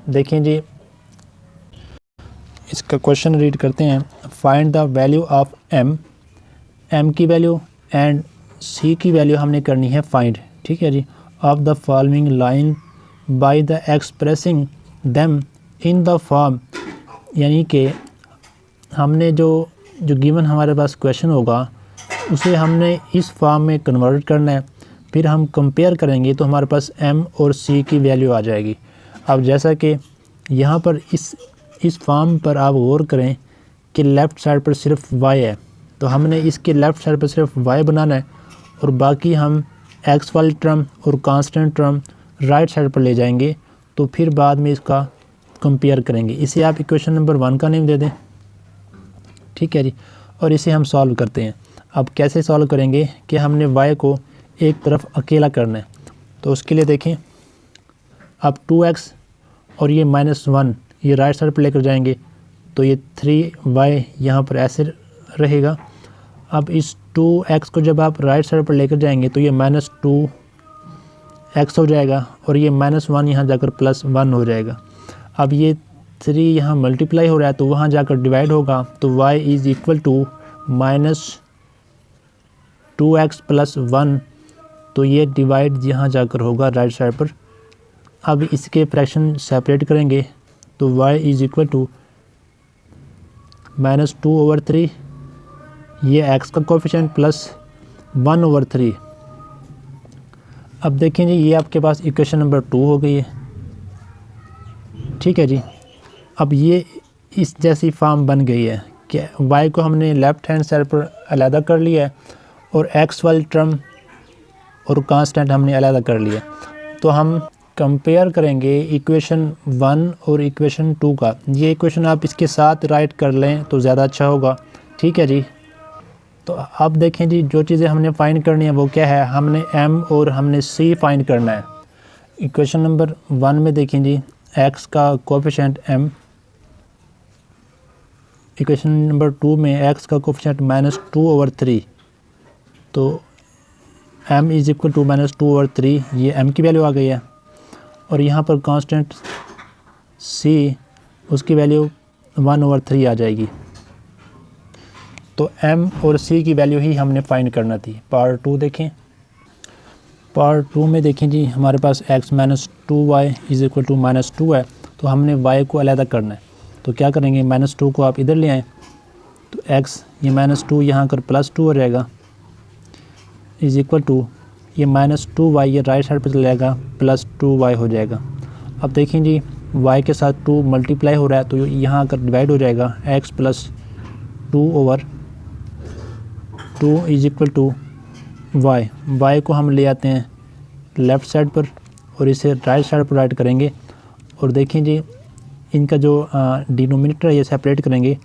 देखें जी, इसका क्वेश्चन रीड करते हैं। Find the value of M की वैल्यू एंड सी की वैल्यू हमने करनी है फाइंड। ठीक है जी, of the following line by the expressing them in the form, यानी कि हमने जो गिवन हमारे पास क्वेश्चन होगा उसे हमने इस फॉर्म में कन्वर्ट करना है, फिर हम कंपेयर करेंगे तो हमारे पास एम और सी की वैल्यू आ जाएगी। अब जैसा कि यहाँ पर इस फॉर्म पर आप गौर करें कि लेफ़्ट साइड पर सिर्फ वाई है, तो हमने इसके लेफ़्ट साइड पर सिर्फ वाई बनाना है और बाकी हम एक्स वाली टर्म और कांस्टेंट टर्म राइट साइड पर ले जाएंगे, तो फिर बाद में इसका कंपेयर करेंगे। इसे आप इक्वेशन नंबर 1 का नेम दे दें। ठीक है जी, और इसे हम सॉल्व करते हैं। अब कैसे सॉल्व करेंगे कि हमने y को एक तरफ अकेला करना है, तो उसके लिए देखें, अब 2x और ये -1 ये राइट साइड पर लेकर जाएंगे, तो ये 3y यहाँ पर ऐसे रहेगा। अब इस 2x को जब आप राइट साइड पर लेकर जाएंगे तो ये -2x हो जाएगा और ये -1 यहाँ जाकर +1 हो जाएगा। अब ये 3 यहाँ मल्टीप्लाई हो रहा है तो वहाँ जाकर डिवाइड होगा, तो y is equal to -2x + 1, तो ये डिवाइड यहाँ जाकर होगा राइट साइड पर। अब इसके फ्रैक्शन सेपरेट करेंगे तो y इज़ इक्वल टू -2/3, ये x का कोफिशिएंट +1/3। अब देखें जी, ये आपके पास इक्वेशन नंबर 2 हो गई है। ठीक है जी, अब ये इस जैसी फॉर्म बन गई है कि y को हमने लेफ़्ट हैंड साइड पर अलग कर लिया है और x वाली टर्म और कांस्टेंट हमने अलग कर लिया। तो हम कंपेयर करेंगे इक्वेशन 1 और इक्वेशन 2 का। ये इक्वेशन आप इसके साथ राइट कर लें तो ज़्यादा अच्छा होगा। ठीक है जी, तो अब देखें जी, जो चीज़ें हमने फाइंड करनी है वो क्या है, हमने m और हमने c फाइंड करना है। इक्वेशन नंबर 1 में देखें जी, x का कोफिशिएंट m, इक्वेशन नंबर 2 में x का कोफिशिएंट -2/3, तो m इज़ इक्वल टू -2/3, ये m की वैल्यू आ गई है। और यहाँ पर कांस्टेंट c, उसकी वैल्यू 1/3 आ जाएगी। तो m और c की वैल्यू ही हमने फाइंड करना थी। पार्ट 2 देखें। पार्ट 2 में देखें जी, हमारे पास x - 2y is equal to -2 है, तो हमने y को अलग करना है। तो क्या करेंगे, -2 को आप इधर ले आएँ, तो x ये -2 यहाँ कर +2 हो जाएगा, इज़ इक्वल टू ये -2y ये राइट साइड पर चला जाएगा, +2y हो जाएगा। अब देखें जी, y के साथ 2 मल्टीप्लाई हो रहा है तो यहाँ आकर डिवाइड हो जाएगा, x + 2/2 is equal to y को हम ले आते हैं लेफ़्ट साइड पर और इसे राइट साइड पर राइट करेंगे। और देखें जी, इनका जो डिनोमिनेटर है ये सेपरेट करेंगे,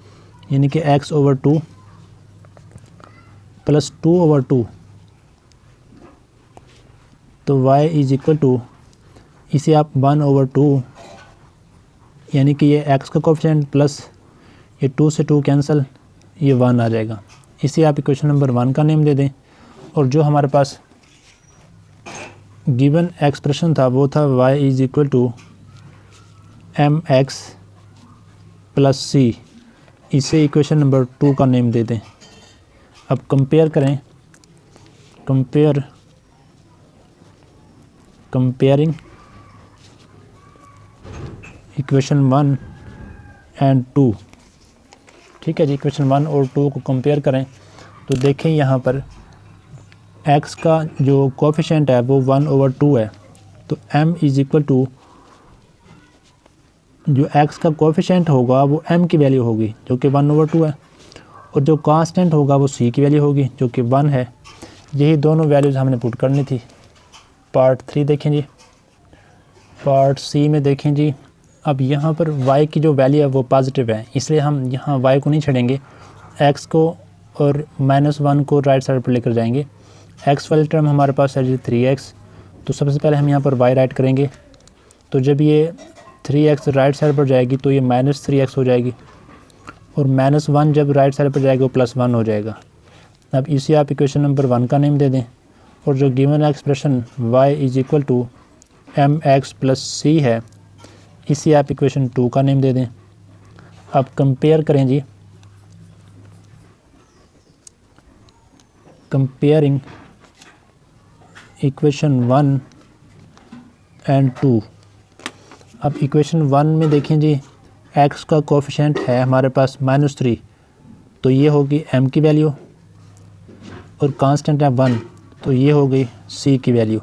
यानी कि x/2 + 2/2, तो y इज़ इक्वल टू, इसे आप 1/2, यानी कि ये x का कोफिशिएंट प्लस ये 2 से 2 कैंसिल, ये 1 आ जाएगा। इसे आप इक्वेशन नंबर 1 का नेम दे दें। और जो हमारे पास गिवन एक्सप्रेशन था वो था y is equal to mx + c, इसे इक्वेशन नंबर 2 का नेम दे दें। अब कंपेयर करें, कंपेयरिंग इक्वेशन 1 एंड 2। ठीक है जी, इक्वेशन 1 और 2 को कंपेयर करें तो देखें यहाँ पर x का जो कोफिशिएंट है वो 1/2 है। तो m इज़ इक्वल टू जो x का कोफिशिएंट होगा वो m की वैल्यू होगी जो कि 1/2 है, और जो कांस्टेंट होगा वो c की वैल्यू होगी जो कि 1 है। यही दोनों वैल्यूज़ हमने पुट करनी थी। पार्ट 3 देखें जी, पार्ट सी में देखें जी। अब यहाँ पर y की जो वैल्यू है वो पॉजिटिव है, इसलिए हम यहाँ y को नहीं छेड़ेंगे, x को और -1 को राइट साइड पर लेकर जाएंगे। x वाली टर्म हमारे पास है जी 3x, तो सबसे पहले हम यहाँ पर y राइट करेंगे। तो जब ये 3x राइट साइड पर जाएगी तो ये -3x हो जाएगी, और -1 जब राइट साइड पर जाएगा वो +1 हो जाएगा। अब इसे आप इक्वेशन नंबर 1 का नेम दे दें, और जो given expression y is equal to mx + c है इसे आप इक्वेशन 2 का नेम दे दें। अब कंपेयर करें जी, कंपेयरिंग इक्वेशन 1 एंड 2। अब इक्वेशन 1 में देखें जी, x का कोफिशिएंट है हमारे पास -3, तो ये होगी m की वैल्यू, और कांस्टेंट है 1, तो ये हो गई c की वैल्यू।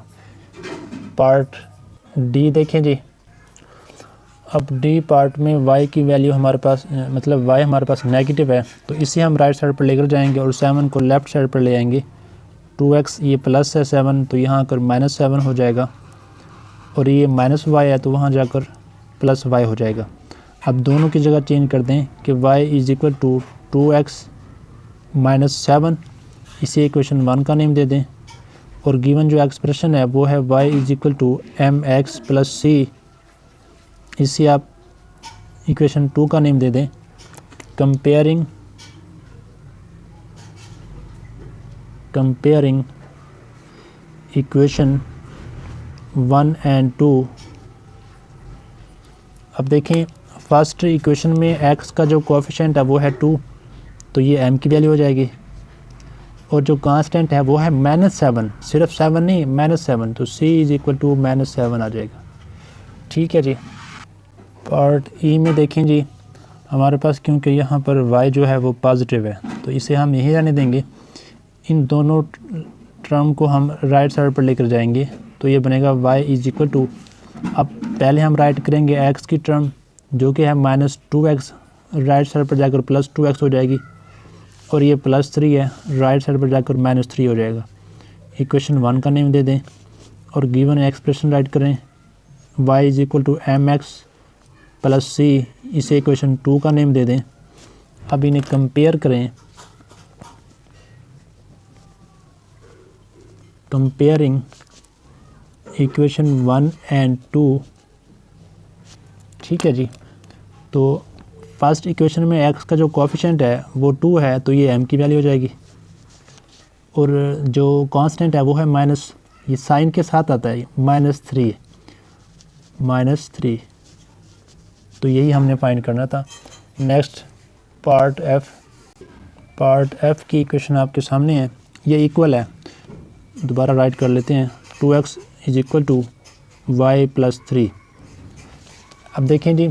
पार्ट डी देखें जी। अब डी पार्ट में y की वैल्यू हमारे पास मतलब y हमारे पास नेगेटिव है, तो इसे हम राइट साइड पर लेकर जाएंगे और 7 को लेफ़्ट साइड पर ले आएंगे। 2x ये प्लस है 7, तो यहाँ आकर -7 हो जाएगा, और ये -y है तो वहाँ जाकर +y हो जाएगा। अब दोनों की जगह चेंज कर दें कि y is equal to 2x -7, इसे इक्वेशन 1 का नेम दे दें, और गिवन जो एक्सप्रेशन है वो है y is equal to mx + c, इसे आप इक्वेशन 2 का नेम दे दें। Comparing equation 1 and 2। अब देखें फर्स्ट इक्वेशन में x का जो कोफिशिएंट है वो है 2, तो ये m की वैल्यू हो जाएगी, और जो कांस्टेंट है वो है -7, सिर्फ 7 नहीं -7, तो c इज़ इक्वल टू -7 आ जाएगा। ठीक है जी। पार्ट ई में देखें जी, हमारे पास क्योंकि यहाँ पर y जो है वो पॉजिटिव है तो इसे हम यही रहने देंगे। इन दोनों टर्म को हम राइट साइड पर लेकर जाएंगे, तो ये बनेगा y इज़ इक्वल टू, अब पहले हम राइट करेंगे x की टर्म जो कि है -2x, राइट साइड पर जाकर +2x हो जाएगी, और ये +3 है, राइट साइड पर जाकर -3 हो जाएगा। इक्वेशन 1 का नेम दे दें, और गिवन एक्सप्रेशन राइट करें y is equal to mx + c, इसे इक्वेशन 2 का नेम दे दें। अब इन्हें कंपेयर करें, कंपेयरिंग इक्वेशन 1 एंड 2। ठीक है जी। तो फर्स्ट इक्वेशन में x का जो कोफिशिएंट है वो 2 है, तो ये m की वैल्यू हो जाएगी, और जो कांस्टेंट है वो है माइनस, ये साइन के साथ आता है -3, तो यही हमने फाइंड करना था। नेक्स्ट पार्ट एफ की इक्वेशन आपके सामने है, ये इक्वल है, दोबारा राइट कर लेते हैं। 2x is equal to y + 3। अब देखें जी,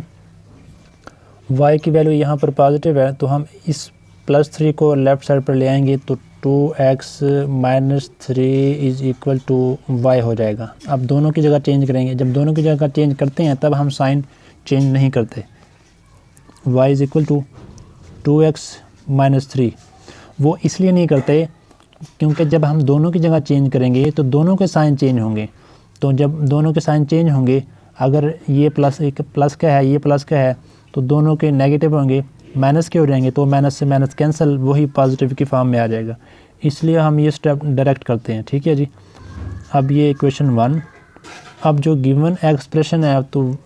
y की वैल्यू यहाँ पर पॉजिटिव है, तो हम इस +3 को लेफ़्ट साइड पर ले आएंगे, तो 2x - 3 is equal to y हो जाएगा। अब दोनों की जगह चेंज करेंगे, जब दोनों की जगह चेंज करते हैं तब हम साइन चेंज नहीं करते। y is equal to 2x - 3, वो इसलिए नहीं करते क्योंकि जब हम दोनों की जगह चेंज करेंगे तो दोनों के साइन चेंज होंगे, तो जब दोनों के साइन चेंज होंगे, अगर ये प्लस का है ये प्लस का है, तो दोनों के नेगेटिव होंगे, माइनस के हो जाएंगे, तो माइनस से माइनस कैंसिल, वही पॉजिटिव की फॉर्म में आ जाएगा, इसलिए हम ये स्टेप डायरेक्ट करते हैं। ठीक है जी। अब ये इक्वेशन 1, अब जो गिवन एक्सप्रेशन है तो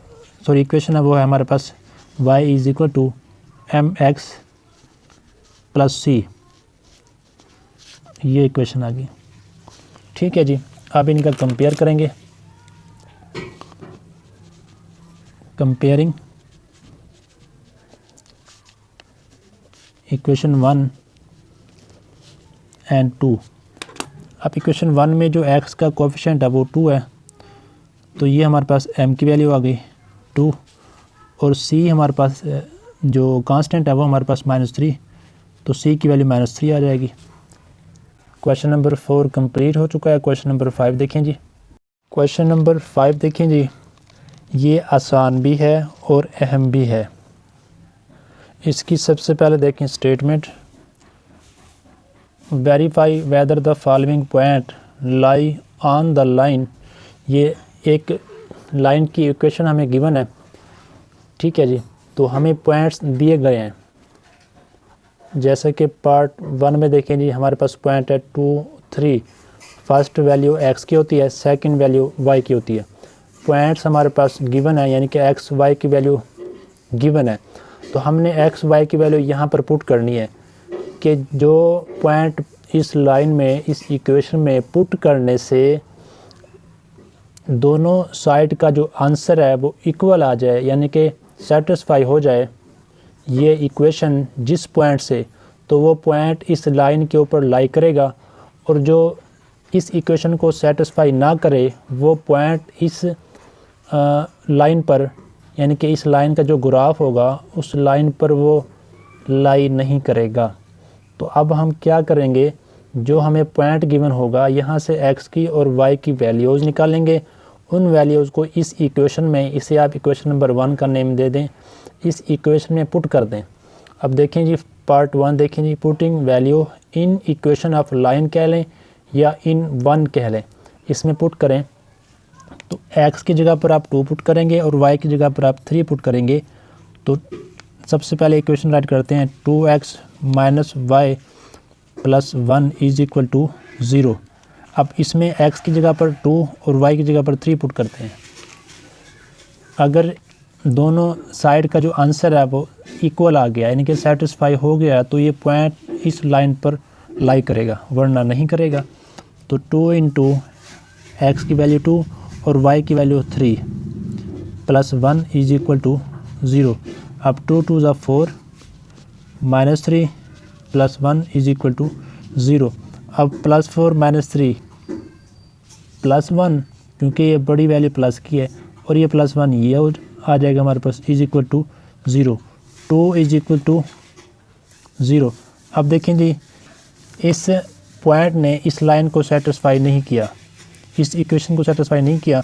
सॉरी इक्वेशन है वो है हमारे पास y is equal to mx + c, ये इक्वेशन आ गई। ठीक है जी। अब इनका कंपेयर करेंगे, कंपेयरिंग इक्वेशन 1 एंड 2। अब इक्वेशन 1 में जो x का कोफिशिएंट है वो 2 है, तो ये हमारे पास m की वैल्यू आ गई 2, और सी हमारे पास जो कांस्टेंट है वो हमारे पास -3, तो सी की वैल्यू -3 आ जाएगी। क्वेश्चन नंबर 4 कंप्लीट हो चुका है। क्वेश्चन नंबर 5 देखें जी। क्वेश्चन नंबर 5 देखें जी, ये आसान भी है और अहम भी है। इसकी सबसे पहले देखें statement, verify whether the following point lie on the line. ये एक लाइन की इक्वेशन हमें गिवन है, ठीक है जी। तो हमें पॉइंट्स दिए गए हैं, जैसे कि पार्ट 1 में देखें जी, हमारे पास पॉइंट है 2, 3। फर्स्ट वैल्यू x की होती है, सेकंड वैल्यू y की होती है। पॉइंट्स हमारे पास गिवन है, यानी कि x y की वैल्यू गिवन है। तो हमने x y की वैल्यू यहाँ पर पुट करनी है कि जो पॉइंट इस लाइन में, इस इक्वेशन में पुट करने से दोनों साइड का जो आंसर है वो इक्वल आ जाए, यानी कि सेटिस्फाई हो जाए ये इक्वेशन जिस पॉइंट से, तो वो पॉइंट इस लाइन के ऊपर लाई करेगा, और जो इस इक्वेशन को सेटिस्फाई ना करे वो पॉइंट इस लाइन पर, यानी कि इस लाइन का जो ग्राफ होगा उस लाइन पर वो लाई नहीं करेगा। तो अब हम क्या करेंगे, जो हमें पॉइंट गिवन होगा यहाँ से x की और y की वैल्यूज़ निकालेंगे। उन वैल्यूज़ को इस इक्वेशन में, इसे आप इक्वेशन नंबर 1 का नेम दे दें, इस इक्वेशन में पुट कर दें। अब देखें जी पार्ट 1 देखें जी, putting value in equation of line कह लें या इन 1 कह लें, इसमें पुट करें। तो x की जगह पर आप 2 पुट करेंगे और y की जगह पर आप 3 पुट करेंगे। तो सबसे पहले इक्वेशन राइट करते हैं, 2x minus y plus 1 is equal to 0। अब इसमें x की जगह पर 2 और y की जगह पर 3 पुट करते हैं। अगर दोनों साइड का जो आंसर है वो इक्वल आ गया, यानी कि सेटिस्फाई हो गया, तो ये पॉइंट इस लाइन पर लाई करेगा, वरना नहीं करेगा। तो 2 इंटू एक्स की वैल्यू 2 और y की value 3 plus 1 is equal to 0। अब 2 2 ज़ा 4 minus 3 plus 1 is equal to 0। अब प्लस 4 माइनस 3 प्लस 1, क्योंकि ये बड़ी वैल्यू प्लस की है, और ये प्लस 1 ये आ जाएगा हमारे पास, is equal to 0। 2 is equal to 0। अब देखें जी, इस पॉइंट ने इस लाइन को सेटिस्फाई नहीं किया, इस इक्वेशन को सेटिस्फाई नहीं किया,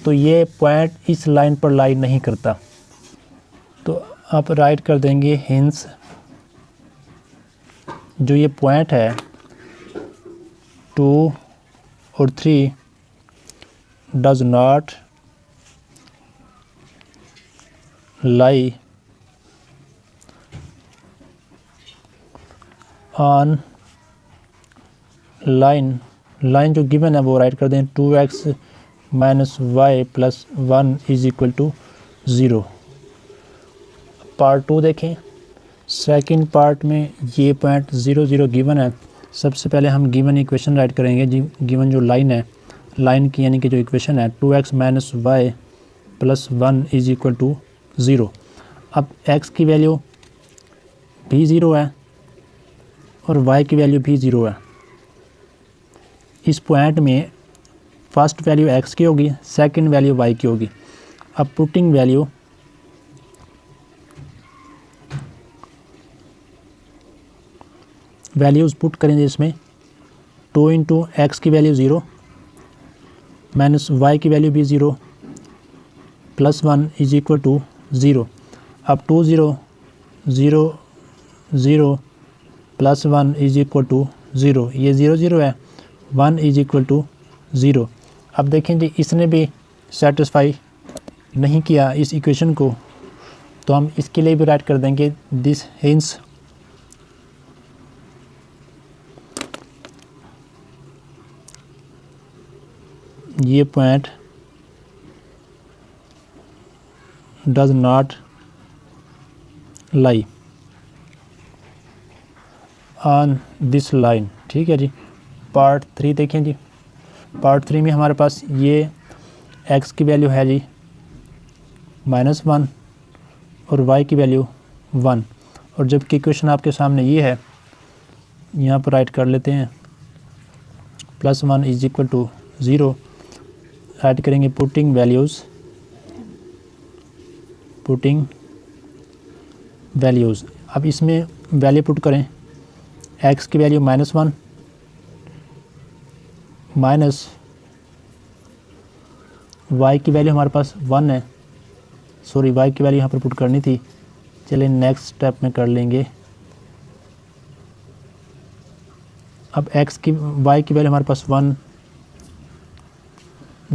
तो ये पॉइंट इस लाइन पर लाई नहीं करता। तो आप राइट कर देंगे हिंस, जो ये पॉइंट है 2 और 3 does not lie on line. Line जो गिवन है वो राइट कर दें, 2x minus Y plus 1 is equal to 0। Part 2 देखें, सेकंड पार्ट में ये पॉइंट 0 0 गिवन है। सबसे पहले हम गिवन इक्वेशन राइट करेंगे जी। गिवन जो लाइन है, लाइन की यानी कि जो इक्वेशन है 2x minus Y plus 1 is equal to 0। अब x की वैल्यू भी 0 है और y की वैल्यू भी 0 है। इस पॉइंट में फर्स्ट वैल्यू x की होगी, सेकंड वैल्यू y की होगी। अब पुटिंग वैल्यूज़ पुट करेंगे इसमें, 2 इंटू एक्स की वैल्यू 0 माइनस y की वैल्यू भी 0 प्लस 1 इज इक्वल टू 0। अब 2 0 0 0 प्लस 1 इज इक्वल टू 0, ये 0 0 है, 1 इज इक्वल टू 0। अब देखें जी, इसने भी सेटिस्फाई नहीं किया इस इक्वेशन को, तो हम इसके लिए भी राइट कर देंगे दिस हिंस ये point does not lie on this line. ठीक है जी। पार्ट 3 देखें जी। पार्ट 3 में हमारे पास ये x की वैल्यू है जी -1 और y की वैल्यू 1, और जबकि इक्वेशन आपके सामने ये है, यहाँ पर राइट कर लेते हैं, plus 1 is equal to 0। Write करेंगे पुटिंग पुटिंग वैल्यूज़। अब इसमें वैल्यू पुट करें, x की वैल्यू -1 माइनस y की वैल्यू हमारे पास 1 है, सॉरी y की वैल्यू यहाँ पर पुट करनी थी। चलिए नेक्स्ट स्टेप में कर लेंगे। अब y की वैल्यू हमारे पास 1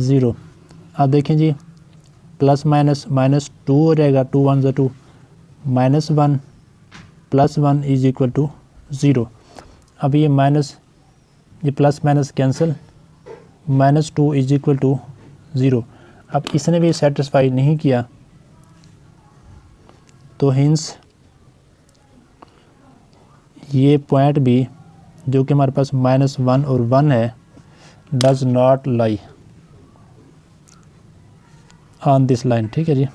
0। अब देखें जी, प्लस माइनस -2 हो जाएगा, 2 1 2, -1 + 1 इज इक्वल टू 0। अब ये plus minus cancel, -2 is equal to 0। अब इसने भी सेटिस्फाई नहीं किया, तो हिंस ये पॉइंट भी जो कि हमारे पास -1 और 1 है, does not lie on this line. ठीक है जी।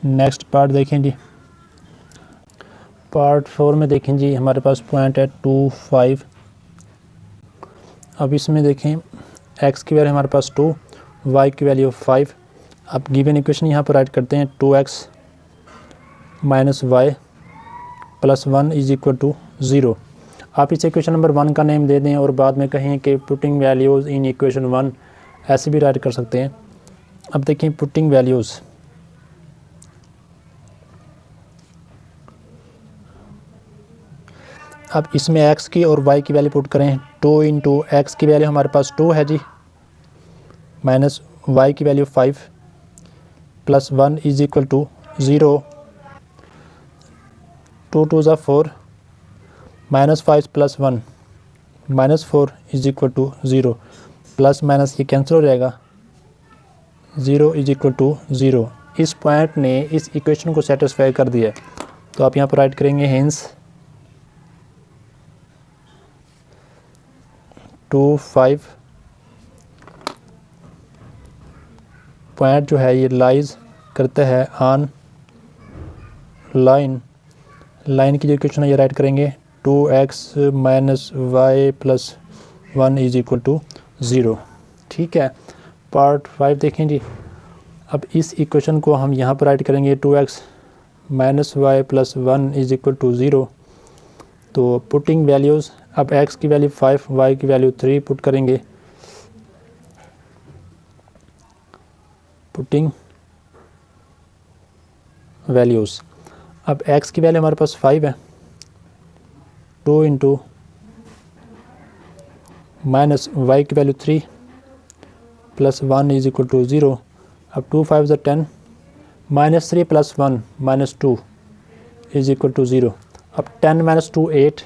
नेक्स्ट पार्ट देखें जी, पार्ट 4 में देखें जी, हमारे पास पॉइंट है 2 5। अब इसमें देखें x की वैल्यू हमारे पास 2, y की वैल्यू 5। अब गिवन इक्वेशन यहाँ पर राइट करते हैं, 2x - y + 1 is equal to 0। आप इस इक्वेशन नंबर 1 का नेम दे दें और बाद में कहें कि पुटिंग वैल्यूज़ इन इक्वेशन 1, ऐसे भी राइट कर सकते हैं। अब देखें पुटिंग वैल्यूज़, अब इसमें x की और y की वैल्यू पुट करें। 2 × x की वैल्यू हमारे पास 2 है जी, माइनस y की value 5 + 1 is equal to 0। 2 2 = 4, -5 + 1 -4 is equal to 0। Plus minus ये कैंसिल हो जाएगा, 0 इज इक्वल टू 0। इस पॉइंट ने इस इक्वेशन को सेटिस्फाई कर दिया है, तो आप यहाँ पर राइट करेंगे हिंस 2 5 पॉइंट जो है ये लाइज करता है ऑन लाइन। लाइन की जो इक्वेशन है ये राइट करेंगे, 2x - y + 1 is equal to 0। ठीक है। पार्ट 5 देखें जी, अब इस इक्वेशन को हम यहाँ पर राइट करेंगे, 2x - y + 1 is equal to 0। तो पुटिंग वैल्यूज़, अब x की वैल्यू 5, y की वैल्यू 3 पुट करेंगे। पुटिंग वैल्यूज़, अब x की वैल्यू हमारे पास 5 है, 2 × -y की वैल्यू 3 + 1 इज इक्वल टू 0। अब 2 5 = 10, -3 + 1 -2 इज इक्वल टू 0। अब 10 - 2 8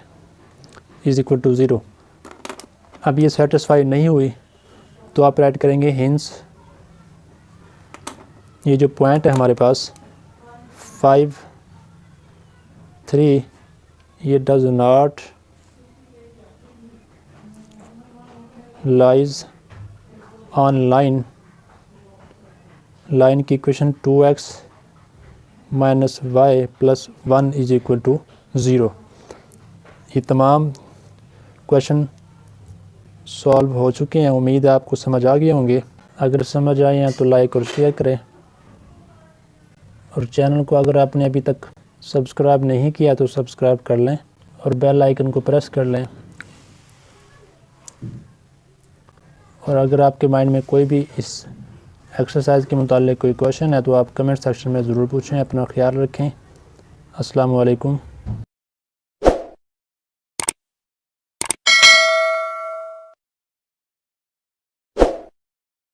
इज इक्वल टू 0। अब ये सेटिस्फाई नहीं हुई, तो आप राइट करेंगे हिंस, ये जो पॉइंट है हमारे पास 5 3, ये does not lies on line. Line की equation 2x - y + 1 is equal to 0। ये तमाम क्वेश्चन सॉल्व हो चुके हैं। उम्मीद है आपको समझ आ गए होंगे। अगर समझ आए हैं तो लाइक और शेयर करें, और चैनल को अगर आपने अभी तक सब्सक्राइब नहीं किया तो सब्सक्राइब कर लें और बेल आइकन को प्रेस कर लें। और अगर आपके माइंड में कोई भी इस एक्सरसाइज के मुताल्लिक कोई क्वेश्चन है तो आप कमेंट सेक्शन में ज़रूर पूछें। अपना ख्याल रखें। अस्सलाम वालेकुम।